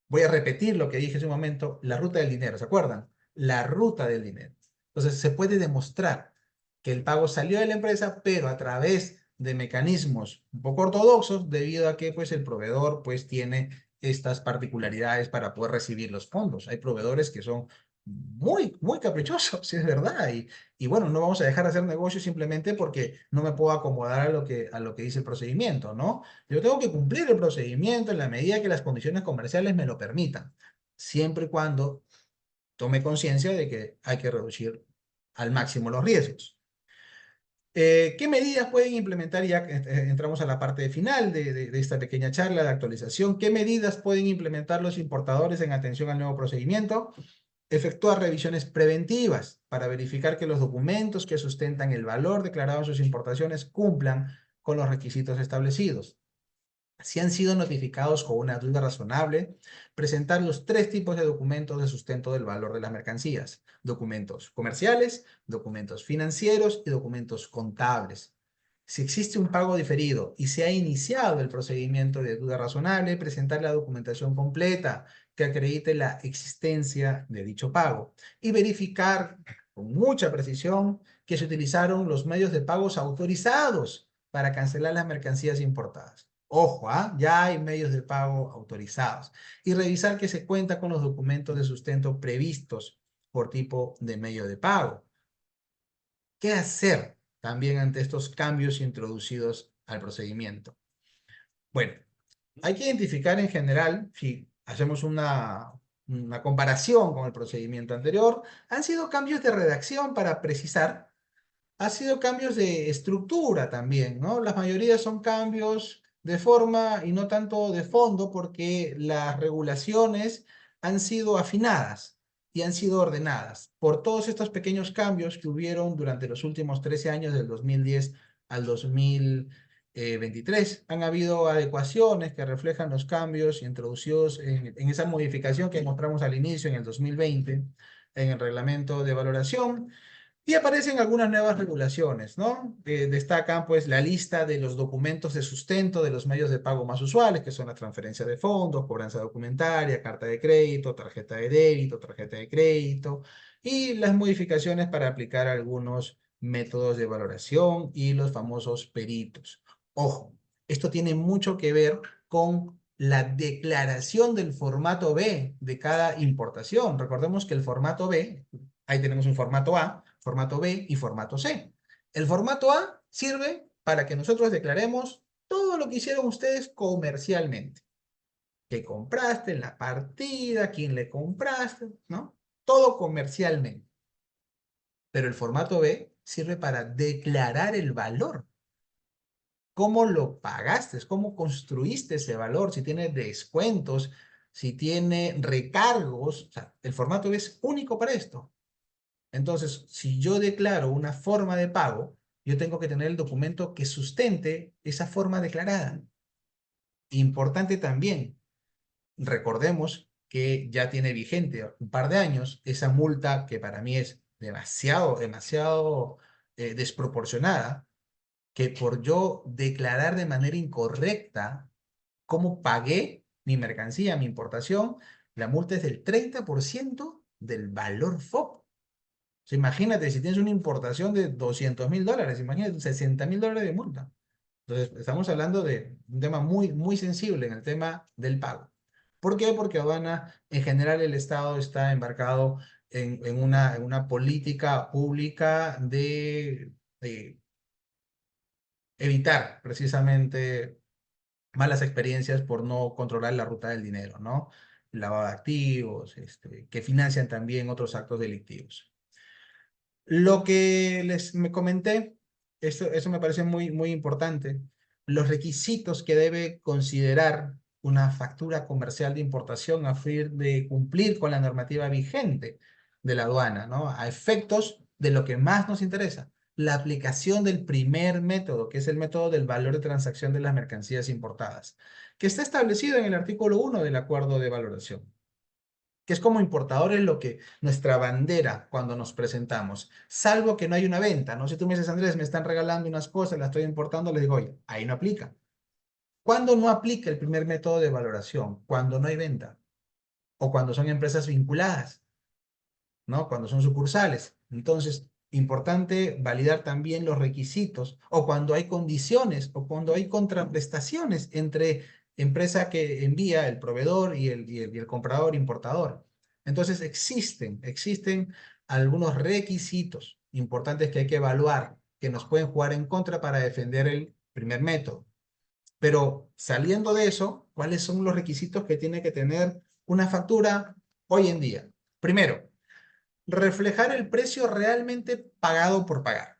voy a repetir lo que dije hace un momento, la ruta del dinero, ¿se acuerdan? La ruta del dinero. Entonces, se puede demostrar que el pago salió de la empresa, pero a través de mecanismos un poco ortodoxos debido a que pues el proveedor pues tiene estas particularidades para poder recibir los fondos. Hay proveedores que son muy caprichosos, sí es verdad, y bueno, no vamos a dejar de hacer negocios simplemente porque no me puedo acomodar a lo que dice el procedimiento, ¿no? Yo tengo que cumplir el procedimiento en la medida que las condiciones comerciales me lo permitan, siempre y cuando tome conciencia de que hay que reducir al máximo los riesgos. ¿Qué medidas pueden implementar? Ya que entramos a la parte final de esta pequeña charla de actualización. ¿Qué medidas pueden implementar los importadores en atención al nuevo procedimiento? Efectúa revisiones preventivas para verificar que los documentos que sustentan el valor declarado en sus importaciones cumplan con los requisitos establecidos. Si han sido notificados con una duda razonable, presentar los 3 tipos de documentos de sustento del valor de las mercancías: documentos comerciales, documentos financieros y documentos contables. Si existe un pago diferido y se ha iniciado el procedimiento de duda razonable, presentar la documentación completa que acredite la existencia de dicho pago y verificar con mucha precisión que se utilizaron los medios de pagos autorizados para cancelar las mercancías importadas. Ojo, ya hay medios de pago autorizados. Y revisar que se cuenta con los documentos de sustento previstos por tipo de medio de pago. ¿Qué hacer también ante estos cambios introducidos al procedimiento? Bueno, hay que identificar en general, si hacemos una comparación con el procedimiento anterior, han sido cambios de redacción para precisar, ha sido cambios de estructura también, ¿no? La mayoría son cambios de forma y no tanto de fondo porque las regulaciones han sido afinadas y han sido ordenadas por todos estos pequeños cambios que hubieron durante los últimos 13 años del 2010 al 2023. Han habido adecuaciones que reflejan los cambios introducidos en esa modificación que mostramos al inicio en el 2020 en el reglamento de valoración. Y aparecen algunas nuevas regulaciones, ¿no? Destacan pues la lista de los documentos de sustento de los medios de pago más usuales, que son la transferencia de fondos, cobranza documentaria, carta de crédito, tarjeta de débito, tarjeta de crédito, y las modificaciones para aplicar algunos métodos de valoración y los famosos peritos. Ojo, esto tiene mucho que ver con la declaración del formato B de cada importación. Recordemos que el formato B, ahí tenemos un formato A, formato B y formato C. El formato A sirve para que nosotros declaremos todo lo que hicieron ustedes comercialmente. Que compraste en la partida, quién le compraste, ¿no? Todo comercialmente. Pero el formato B sirve para declarar el valor. ¿Cómo lo pagaste? ¿Cómo construiste ese valor? Si tiene descuentos, si tiene recargos. O sea, el formato B es único para esto. Entonces, si yo declaro una forma de pago, yo tengo que tener el documento que sustente esa forma declarada. Importante también, recordemos que ya tiene vigente un par de años esa multa que para mí es demasiado desproporcionada, que por yo declarar de manera incorrecta cómo pagué mi mercancía, mi importación, la multa es del 30% del valor FOB. O sea, imagínate, si tienes una importación de $200.000, imagínate $60.000 de multa. Entonces, estamos hablando de un tema muy sensible en el tema del pago. ¿Por qué? Porque aduana, en general, el Estado está embarcado en una política pública de evitar precisamente malas experiencias por no controlar la ruta del dinero, ¿no? Lavado de activos, que financian también otros actos delictivos. Lo que me comenté, eso me parece muy importante. Los requisitos que debe considerar una factura comercial de importación a fin de cumplir con la normativa vigente de la aduana, ¿no? A efectos de lo que más nos interesa, la aplicación del primer método, que es el método del valor de transacción de las mercancías importadas, que está establecido en el artículo 1 del acuerdo de valoración, que es como importadores lo que nuestra bandera cuando nos presentamos, salvo que no hay una venta, ¿no? Si tú me dices, Andrés, me están regalando unas cosas, las estoy importando, les digo, oye, ahí no aplica. ¿Cuándo no aplica el primer método de valoración? Cuando no hay venta o cuando son empresas vinculadas, ¿no? Cuando son sucursales. Entonces, Importante validar también los requisitos o cuando hay condiciones o cuando hay contraprestaciones entre empresa que envía el proveedor y el comprador importador. Entonces existen algunos requisitos importantes que hay que evaluar que nos pueden jugar en contra para defender el primer método. Pero saliendo de eso, ¿cuáles son los requisitos que tiene que tener una factura hoy en día? Primero, reflejar el precio realmente pagado por pagar,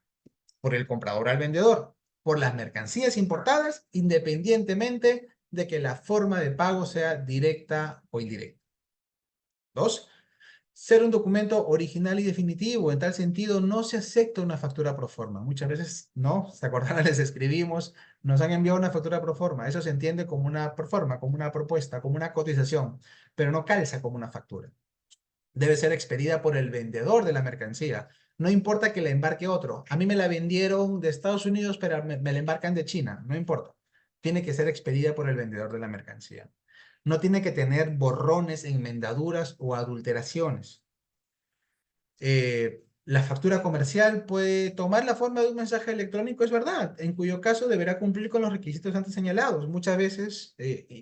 por el comprador al vendedor, por las mercancías importadas, independientemente de que la forma de pago sea directa o indirecta. Dos, ser un documento original y definitivo. En tal sentido, no se acepta una factura pro forma. Muchas veces, no, se acordarán, les escribimos, nos han enviado una factura pro forma. Eso se entiende como una pro forma, como una propuesta, como una cotización, pero no calza como una factura. Debe ser expedida por el vendedor de la mercancía. No importa que la embarque otro. A mí me la vendieron de Estados Unidos, pero me la embarcan de China. No importa. Tiene que ser expedida por el vendedor de la mercancía. No tiene que tener borrones, enmendaduras o adulteraciones. La factura comercial puede tomar la forma de un mensaje electrónico, es verdad, en cuyo caso deberá cumplir con los requisitos antes señalados. Muchas veces,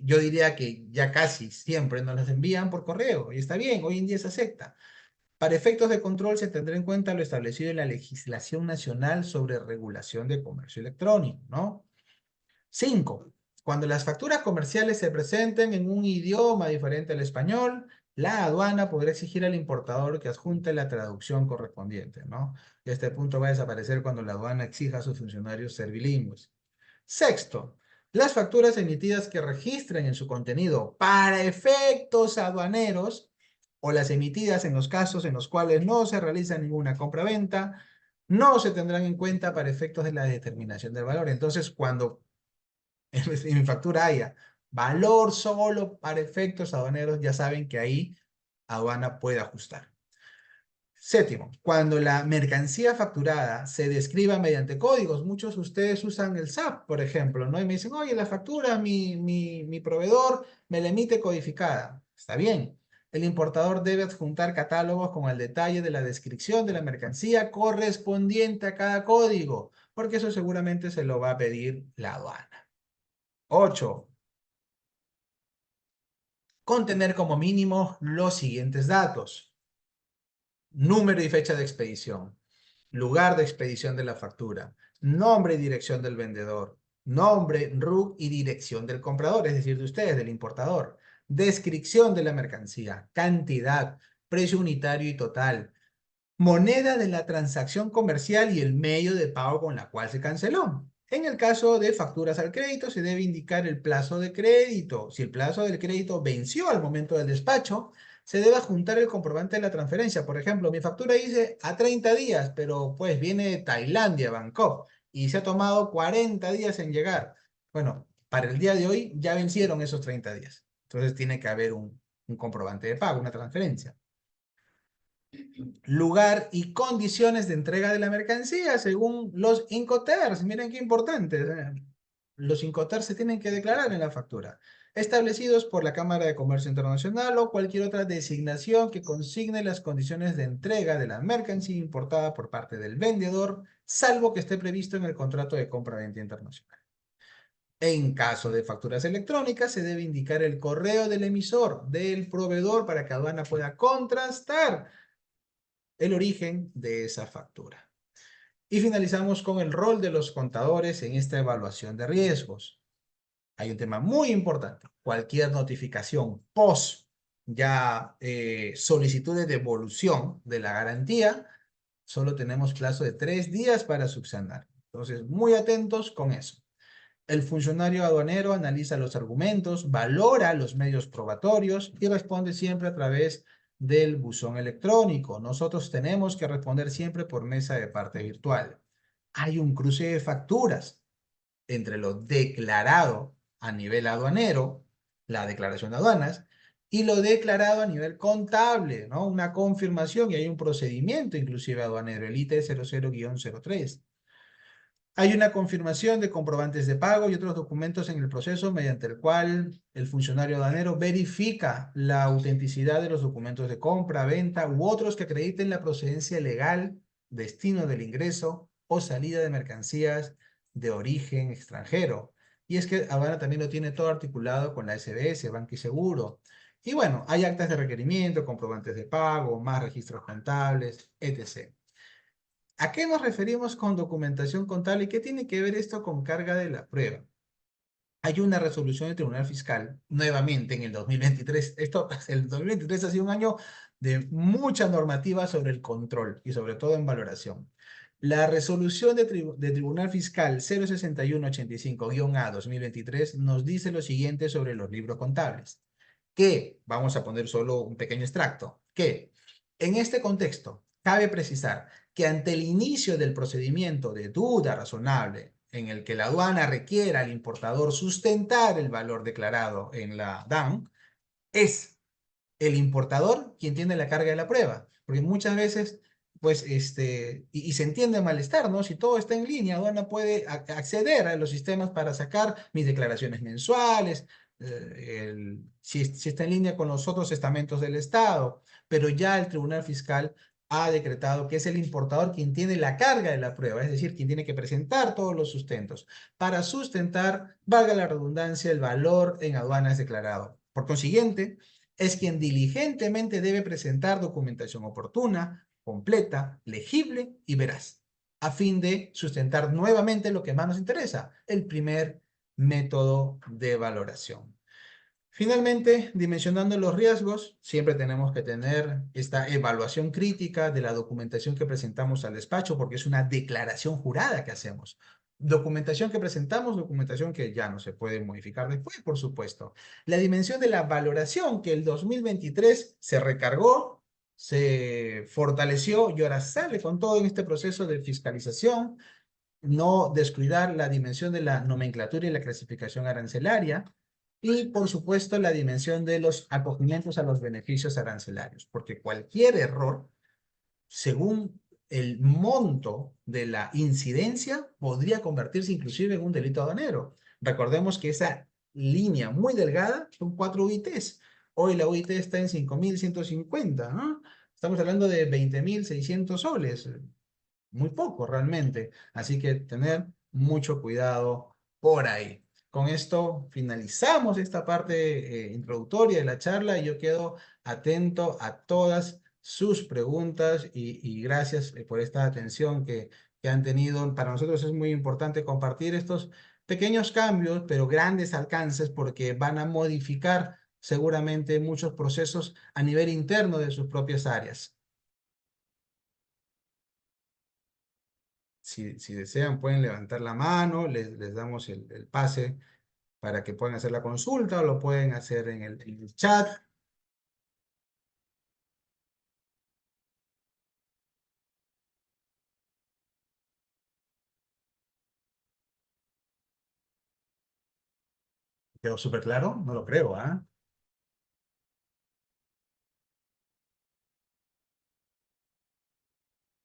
yo diría que ya casi siempre nos las envían por correo y está bien, hoy en día se acepta. Para efectos de control se tendrá en cuenta lo establecido en la legislación nacional sobre regulación de comercio electrónico, ¿no? 5. Cuando las facturas comerciales se presenten en un idioma diferente al español, la aduana podrá exigir al importador que adjunte la traducción correspondiente, ¿no? Este punto va a desaparecer cuando la aduana exija a sus funcionarios ser bilingües. Sexto, las facturas emitidas que registren en su contenido para efectos aduaneros o las emitidas en los casos en los cuales no se realiza ninguna compra-venta, no se tendrán en cuenta para efectos de la determinación del valor. Entonces, cuando en mi factura haya valor solo para efectos aduaneros, ya saben que ahí aduana puede ajustar. Séptimo, cuando la mercancía facturada se describa mediante códigos, muchos de ustedes usan el SAP, por ejemplo, ¿no? Y me dicen, oye, la factura, mi proveedor me la emite codificada. Está bien. El importador debe adjuntar catálogos con el detalle de la descripción de la mercancía correspondiente a cada código, porque eso seguramente se lo va a pedir la aduana. 8. Contener como mínimo los siguientes datos: número y fecha de expedición, lugar de expedición de la factura, nombre y dirección del vendedor, nombre, RUC y dirección del comprador, es decir, de ustedes, del importador, descripción de la mercancía, cantidad, precio unitario y total, moneda de la transacción comercial y el medio de pago con la cual se canceló. En el caso de facturas al crédito, se debe indicar el plazo de crédito. Si el plazo del crédito venció al momento del despacho, se debe adjuntar el comprobante de la transferencia. Por ejemplo, mi factura dice a 30 días, pero pues viene de Tailandia, Bangkok, y se ha tomado 40 días en llegar. Bueno, para el día de hoy ya vencieron esos 30 días. Entonces tiene que haber un comprobante de pago, una transferencia. Lugar y condiciones de entrega de la mercancía según los Incoterms. Miren qué importante. Los Incoterms se tienen que declarar en la factura, establecidos por la Cámara de Comercio Internacional o cualquier otra designación que consigne las condiciones de entrega de la mercancía importada por parte del vendedor, salvo que esté previsto en el contrato de compra-venta internacional. En caso de facturas electrónicas, se debe indicar el correo del emisor, del proveedor, para que aduana pueda contrastar el origen de esa factura. Y finalizamos con el rol de los contadores en esta evaluación de riesgos. Hay un tema muy importante. Cualquier notificación post ya solicitud de devolución de la garantía, solo tenemos plazo de 3 días para subsanar. Entonces, muy atentos con eso. El funcionario aduanero analiza los argumentos, valora los medios probatorios y responde siempre a través del buzón electrónico. Nosotros tenemos que responder siempre por mesa de parte virtual. Hay un cruce de facturas entre lo declarado a nivel aduanero, la declaración de aduanas, y lo declarado a nivel contable, ¿no? Una confirmación y hay un procedimiento inclusive aduanero, el IT 00-03. Hay una confirmación de comprobantes de pago y otros documentos en el proceso mediante el cual el funcionario aduanero verifica la autenticidad de los documentos de compra, venta u otros que acrediten la procedencia legal destino del ingreso o salida de mercancías de origen extranjero. Y es que aduana también lo tiene todo articulado con la SBS, Banco y Seguro. Y bueno, hay actas de requerimiento, comprobantes de pago, más registros contables, etc. ¿A qué nos referimos con documentación contable y qué tiene que ver esto con carga de la prueba? Hay una resolución del Tribunal Fiscal, nuevamente en el 2023. El 2023 ha sido un año de mucha normativa sobre el control y sobre todo en valoración. La resolución de Tribunal Fiscal 06185-A 2023 nos dice lo siguiente sobre los libros contables. Que, vamos a poner solo un pequeño extracto, que en este contexto cabe precisar que ante el inicio del procedimiento de duda razonable en el que la aduana requiera al importador sustentar el valor declarado en la DAN, es el importador quien tiene la carga de la prueba, porque muchas veces, pues, y se entiende el malestar, ¿no? Si todo está en línea, aduana puede acceder a los sistemas para sacar mis declaraciones mensuales, si está en línea con los otros estamentos del Estado, pero ya el Tribunal Fiscal ha decretado que es el importador quien tiene la carga de la prueba, es decir, quien tiene que presentar todos los sustentos para sustentar, valga la redundancia, el valor en aduanas declarado. Por consiguiente, es quien diligentemente debe presentar documentación oportuna, completa, legible y veraz, a fin de sustentar nuevamente lo que más nos interesa, el primer método de valoración. Finalmente, dimensionando los riesgos, siempre tenemos que tener esta evaluación crítica de la documentación que presentamos al despacho, porque es una declaración jurada que hacemos. Documentación que presentamos, documentación que ya no se puede modificar después, por supuesto. La dimensión de la valoración que el 2023 se recargó, se fortaleció y ahora sale con todo en este proceso de fiscalización. No descuidar la dimensión de la nomenclatura y la clasificación arancelaria. Y, por supuesto, la dimensión de los acogimientos a los beneficios arancelarios, porque cualquier error, según el monto de la incidencia, podría convertirse inclusive en un delito aduanero. Recordemos que esa línea muy delgada son 4 UITs. Hoy la UIT está en 5.150, ¿no? Estamos hablando de 20.600 soles. Muy poco realmente. Así que tener mucho cuidado por ahí. Con esto finalizamos esta parte introductoria de la charla y yo quedo atento a todas sus preguntas y gracias por esta atención que han tenido. Para nosotros es muy importante compartir estos pequeños cambios, pero grandes alcances porque van a modificar seguramente muchos procesos a nivel interno de sus propias áreas. Si desean, pueden levantar la mano, les damos el pase para que puedan hacer la consulta o lo pueden hacer en el chat. ¿Quedó súper claro? No lo creo, ¿ah?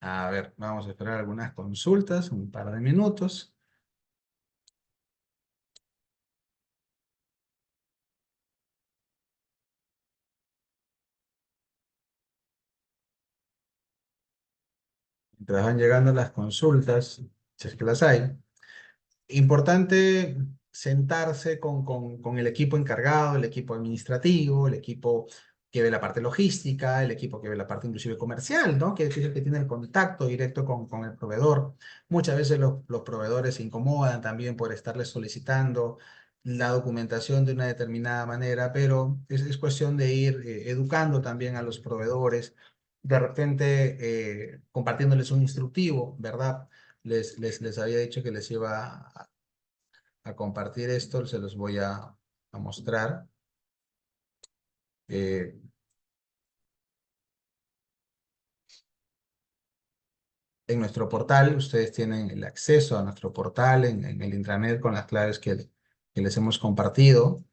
A ver, vamos a esperar algunas consultas, un par de minutos. Mientras van llegando las consultas, si es que las hay. Importante sentarse con el equipo encargado, el equipo administrativo, el equipo que ve la parte logística, el equipo que ve la parte inclusive comercial, ¿no? Que es el que tiene el contacto directo con el proveedor. Muchas veces los proveedores se incomodan también por estarles solicitando la documentación de una determinada manera, pero es cuestión de ir educando también a los proveedores, de repente compartiéndoles un instructivo, ¿verdad? Les había dicho que les iba a compartir esto, se los voy a mostrar. Eh, en nuestro portal, ustedes tienen el acceso a nuestro portal en el intranet con las claves que les hemos compartido.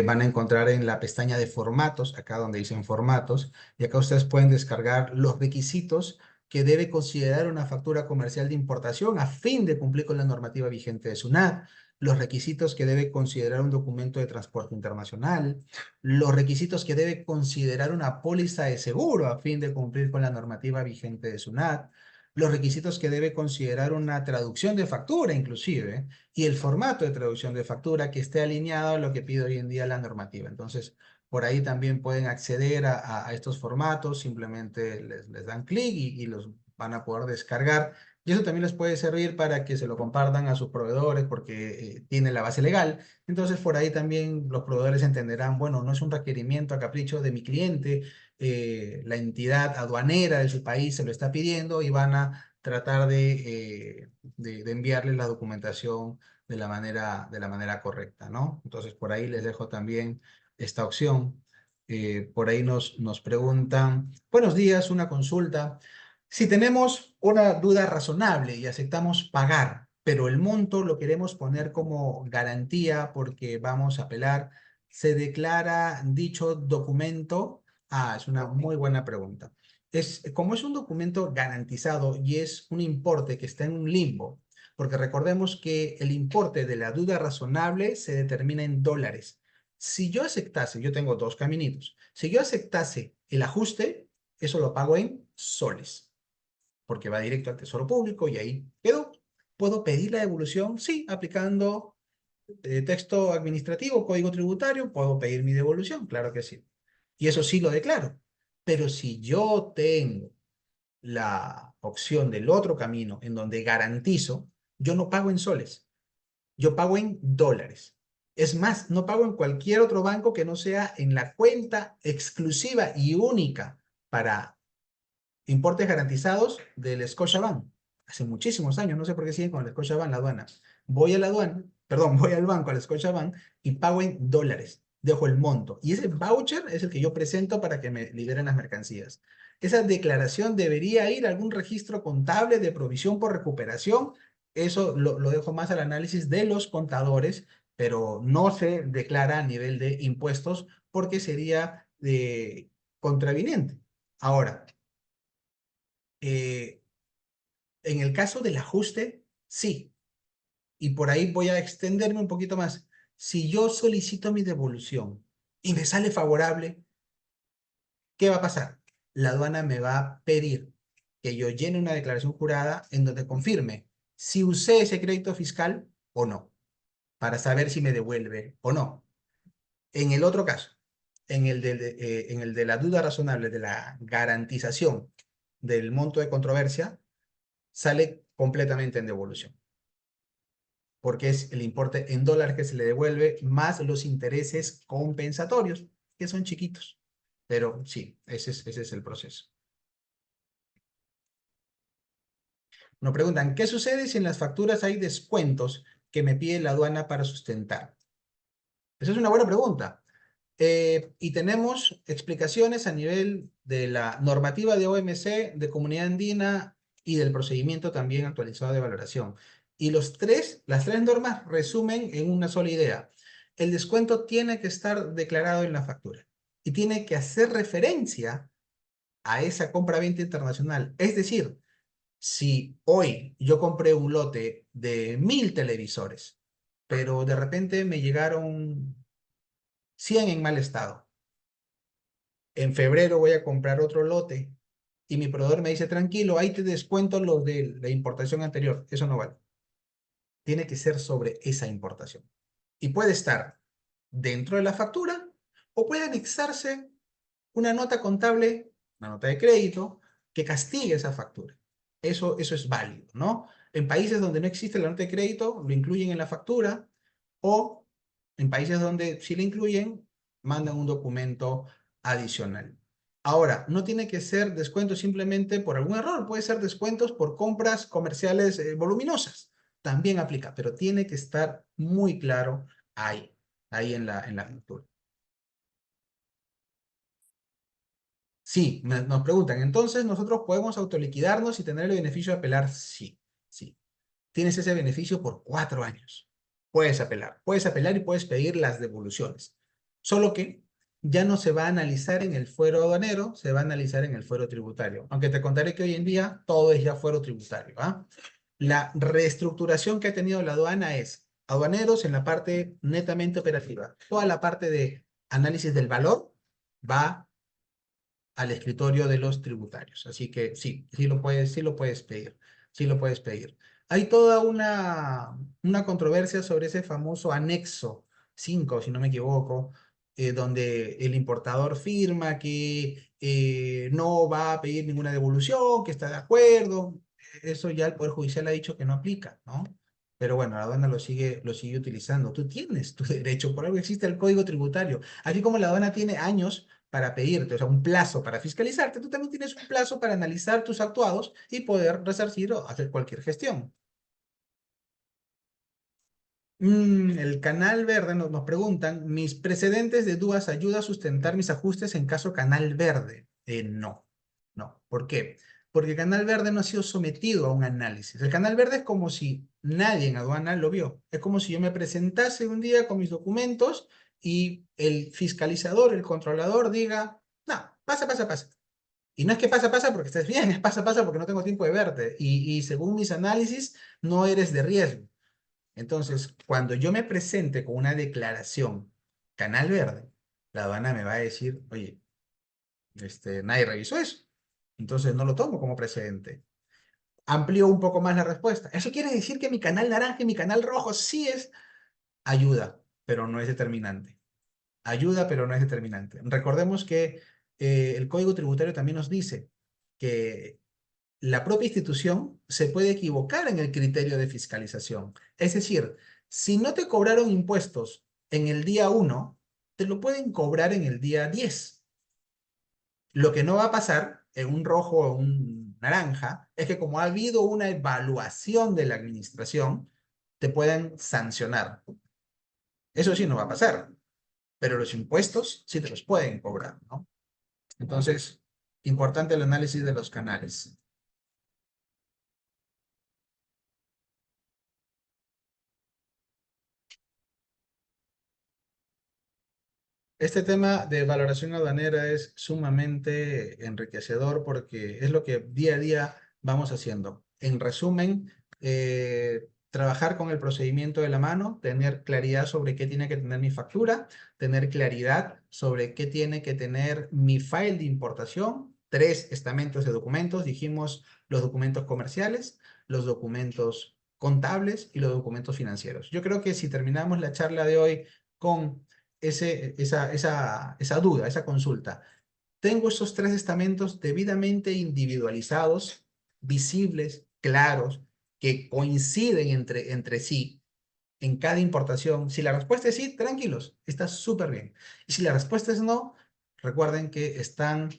Van a encontrar en la pestaña de formatos, acá donde dicen formatos, y acá ustedes pueden descargar los requisitos que debe considerar una factura comercial de importación a fin de cumplir con la normativa vigente de SUNAT, los requisitos que debe considerar un documento de transporte internacional, los requisitos que debe considerar una póliza de seguro a fin de cumplir con la normativa vigente de SUNAT, los requisitos que debe considerar una traducción de factura inclusive, y el formato de traducción de factura que esté alineado a lo que pide hoy en día la normativa. Entonces, por ahí también pueden acceder a estos formatos, simplemente les dan clic y los van a poder descargar. Y eso también les puede servir para que se lo compartan a sus proveedores porque tiene la base legal. Entonces, por ahí también los proveedores entenderán, bueno, no es un requerimiento a capricho de mi cliente, la entidad aduanera de su país se lo está pidiendo y van a tratar de enviarles la documentación de la manera correcta, ¿no? Entonces, por ahí les dejo también esta opción. Por ahí nos preguntan, buenos días, una consulta. Si tenemos una duda razonable y aceptamos pagar, pero el monto lo queremos poner como garantía porque vamos a apelar, ¿se declara dicho documento? Ah, es una muy buena pregunta. Como es un documento garantizado y es un importe que está en un limbo, porque recordemos que el importe de la duda razonable se determina en dólares. Si yo aceptase, yo tengo dos caminitos, si yo aceptase el ajuste, eso lo pago en soles, porque va directo al Tesoro Público y ahí quedó. ¿Puedo pedir la devolución? Sí, aplicando texto administrativo, código tributario, puedo pedir mi devolución, claro que sí. Y eso sí lo declaro. Pero si yo tengo la opción del otro camino en donde garantizo, yo no pago en soles, yo pago en dólares. Es más, no pago en cualquier otro banco que no sea en la cuenta exclusiva y única para importes garantizados del Scotiabank. Hace muchísimos años, no sé por qué siguen con el Scotiabank, la aduana. Voy a la aduana, perdón, voy al banco, al Scotiabank, y pago en dólares. Dejo el monto. Y ese voucher es el que yo presento para que me liberen las mercancías. Esa declaración debería ir a algún registro contable de provisión por recuperación. Eso lo dejo más al análisis de los contadores, pero no se declara a nivel de impuestos porque sería contraviniente. Ahora, eh, en el caso del ajuste, sí. Y por ahí voy a extenderme un poquito más. Si yo solicito mi devolución y me sale favorable, ¿qué va a pasar? La aduana me va a pedir que yo llene una declaración jurada en donde confirme si usé ese crédito fiscal o no, para saber si me devuelve o no. En el otro caso, en el de la duda razonable, de la garantización del monto de controversia, sale completamente en devolución, porque es el importe en dólares que se le devuelve más los intereses compensatorios, que son chiquitos. Pero sí, ese es el proceso. Nos preguntan, ¿qué sucede si en las facturas hay descuentos que me pide la aduana para sustentar? Esa es una buena pregunta. Y tenemos explicaciones a nivel de la normativa de OMC, de Comunidad Andina y del procedimiento también actualizado de valoración. Y las tres normas resumen en una sola idea. El descuento tiene que estar declarado en la factura y tiene que hacer referencia a esa compra-venta internacional. Es decir, si hoy yo compré un lote de 1000 televisores, pero de repente me llegaron 100 en mal estado, en febrero voy a comprar otro lote y mi proveedor me dice, tranquilo, ahí te descuento los de la importación anterior. Eso no vale. Tiene que ser sobre esa importación. Y puede estar dentro de la factura o puede anexarse una nota contable, una nota de crédito, que castigue esa factura. Eso es válido, ¿no? En países donde no existe la nota de crédito, lo incluyen en la factura, o en países donde sí lo incluyen, mandan un documento adicional. Ahora, no tiene que ser descuento simplemente por algún error, puede ser descuentos por compras comerciales voluminosas. También aplica, pero tiene que estar muy claro ahí en la factura. Sí, nos preguntan, entonces nosotros podemos autoliquidarnos y tener el beneficio de apelar. Sí, sí. Tienes ese beneficio por 4 años. Puedes apelar y puedes pedir las devoluciones. Solo que ya no se va a analizar en el fuero aduanero, se va a analizar en el fuero tributario. Aunque te contaré que hoy en día todo es ya fuero tributario. ¿Ah? La reestructuración que ha tenido la aduana es aduaneros en la parte netamente operativa. Toda la parte de análisis del valor va al escritorio de los tributarios. Así que sí, sí lo puedes pedir, sí lo puedes pedir. Hay toda una controversia sobre ese famoso anexo 5, si no me equivoco, donde el importador firma que no va a pedir ninguna devolución, que está de acuerdo. Eso ya el Poder Judicial ha dicho que no aplica, ¿no? Pero bueno, la aduana lo sigue utilizando. Tú tienes tu derecho, por algo existe el Código Tributario. Así como la aduana tiene años para pedirte, o sea, un plazo para fiscalizarte, tú también tienes un plazo para analizar tus actuados y poder resarcir o hacer cualquier gestión. El canal verde nos preguntan, ¿mis precedentes de dudas ayuda a sustentar mis ajustes en caso canal verde? No, no. ¿Por qué? Porque canal verde no ha sido sometido a un análisis. El canal verde es como si nadie en aduana lo vio. Es como si yo me presentase un día con mis documentos y el fiscalizador, el controlador diga, no, pasa, pasa, pasa. Y no es que pasa, pasa porque estés bien, es pasa, pasa porque no tengo tiempo de verte. Y según mis análisis, no eres de riesgo. Entonces, cuando yo me presente con una declaración canal verde, la aduana me va a decir, oye, nadie revisó eso. Entonces no lo tomo como precedente. Amplío un poco más la respuesta. Eso quiere decir que mi canal naranja y mi canal rojo sí es ayuda, pero no es determinante. Ayuda, pero no es determinante. Recordemos que el Código Tributario también nos dice que la propia institución se puede equivocar en el criterio de fiscalización. Es decir, si no te cobraron impuestos en el día 1, te lo pueden cobrar en el día 10. Lo que no va a pasar en un rojo o un naranja es que como ha habido una evaluación de la administración, te pueden sancionar. Eso sí no va a pasar, pero los impuestos sí te los pueden cobrar, ¿no? Entonces, importante el análisis de los canales. Este tema de valoración aduanera es sumamente enriquecedor porque es lo que día a día vamos haciendo. En resumen, trabajar con el procedimiento de la mano, tener claridad sobre qué tiene que tener mi factura, tener claridad sobre qué tiene que tener mi file de importación, 3 estamentos de documentos, dijimos los documentos comerciales, los documentos contables y los documentos financieros. Yo creo que si terminamos la charla de hoy con esa duda, esa consulta. Tengo esos 3 estamentos debidamente individualizados, visibles, claros, que coinciden entre sí en cada importación. Si la respuesta es sí, tranquilos, está súper bien. Y si la respuesta es no, recuerden que están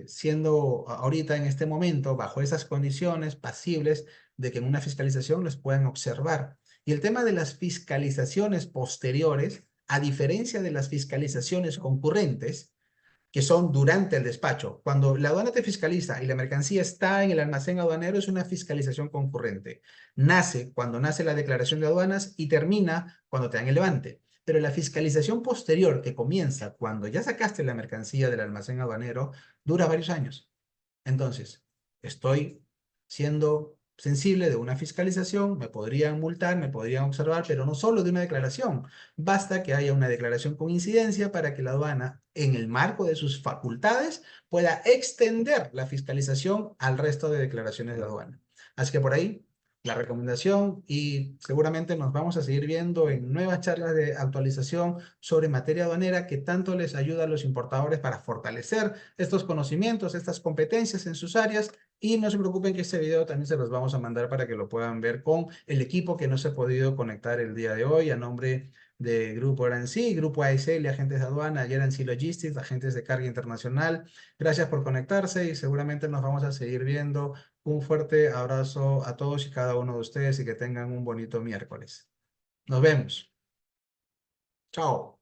siendo ahorita en este momento, bajo esas condiciones pasibles de que en una fiscalización los puedan observar. Y el tema de las fiscalizaciones posteriores, a diferencia de las fiscalizaciones concurrentes, que son durante el despacho. Cuando la aduana te fiscaliza y la mercancía está en el almacén aduanero, es una fiscalización concurrente. Nace cuando nace la declaración de aduanas y termina cuando te dan el levante. Pero la fiscalización posterior, que comienza cuando ya sacaste la mercancía del almacén aduanero, dura varios años. Entonces, estoy siendo sensible de una fiscalización, me podrían multar, me podrían observar, pero no solo de una declaración. Basta que haya una declaración con incidencia para que la aduana, en el marco de sus facultades, pueda extender la fiscalización al resto de declaraciones de aduana. Así que por ahí la recomendación y seguramente nos vamos a seguir viendo en nuevas charlas de actualización sobre materia aduanera que tanto les ayuda a los importadores para fortalecer estos conocimientos, estas competencias en sus áreas y no se preocupen que este video también se los vamos a mandar para que lo puedan ver con el equipo que no se ha podido conectar el día de hoy a nombre de Grupo Arancí, Grupo ASL, agentes de aduana, Arancí Logistics, agentes de carga internacional. Gracias por conectarse y seguramente nos vamos a seguir viendo. Un fuerte abrazo a todos y cada uno de ustedes y que tengan un bonito miércoles. Nos vemos. Chao.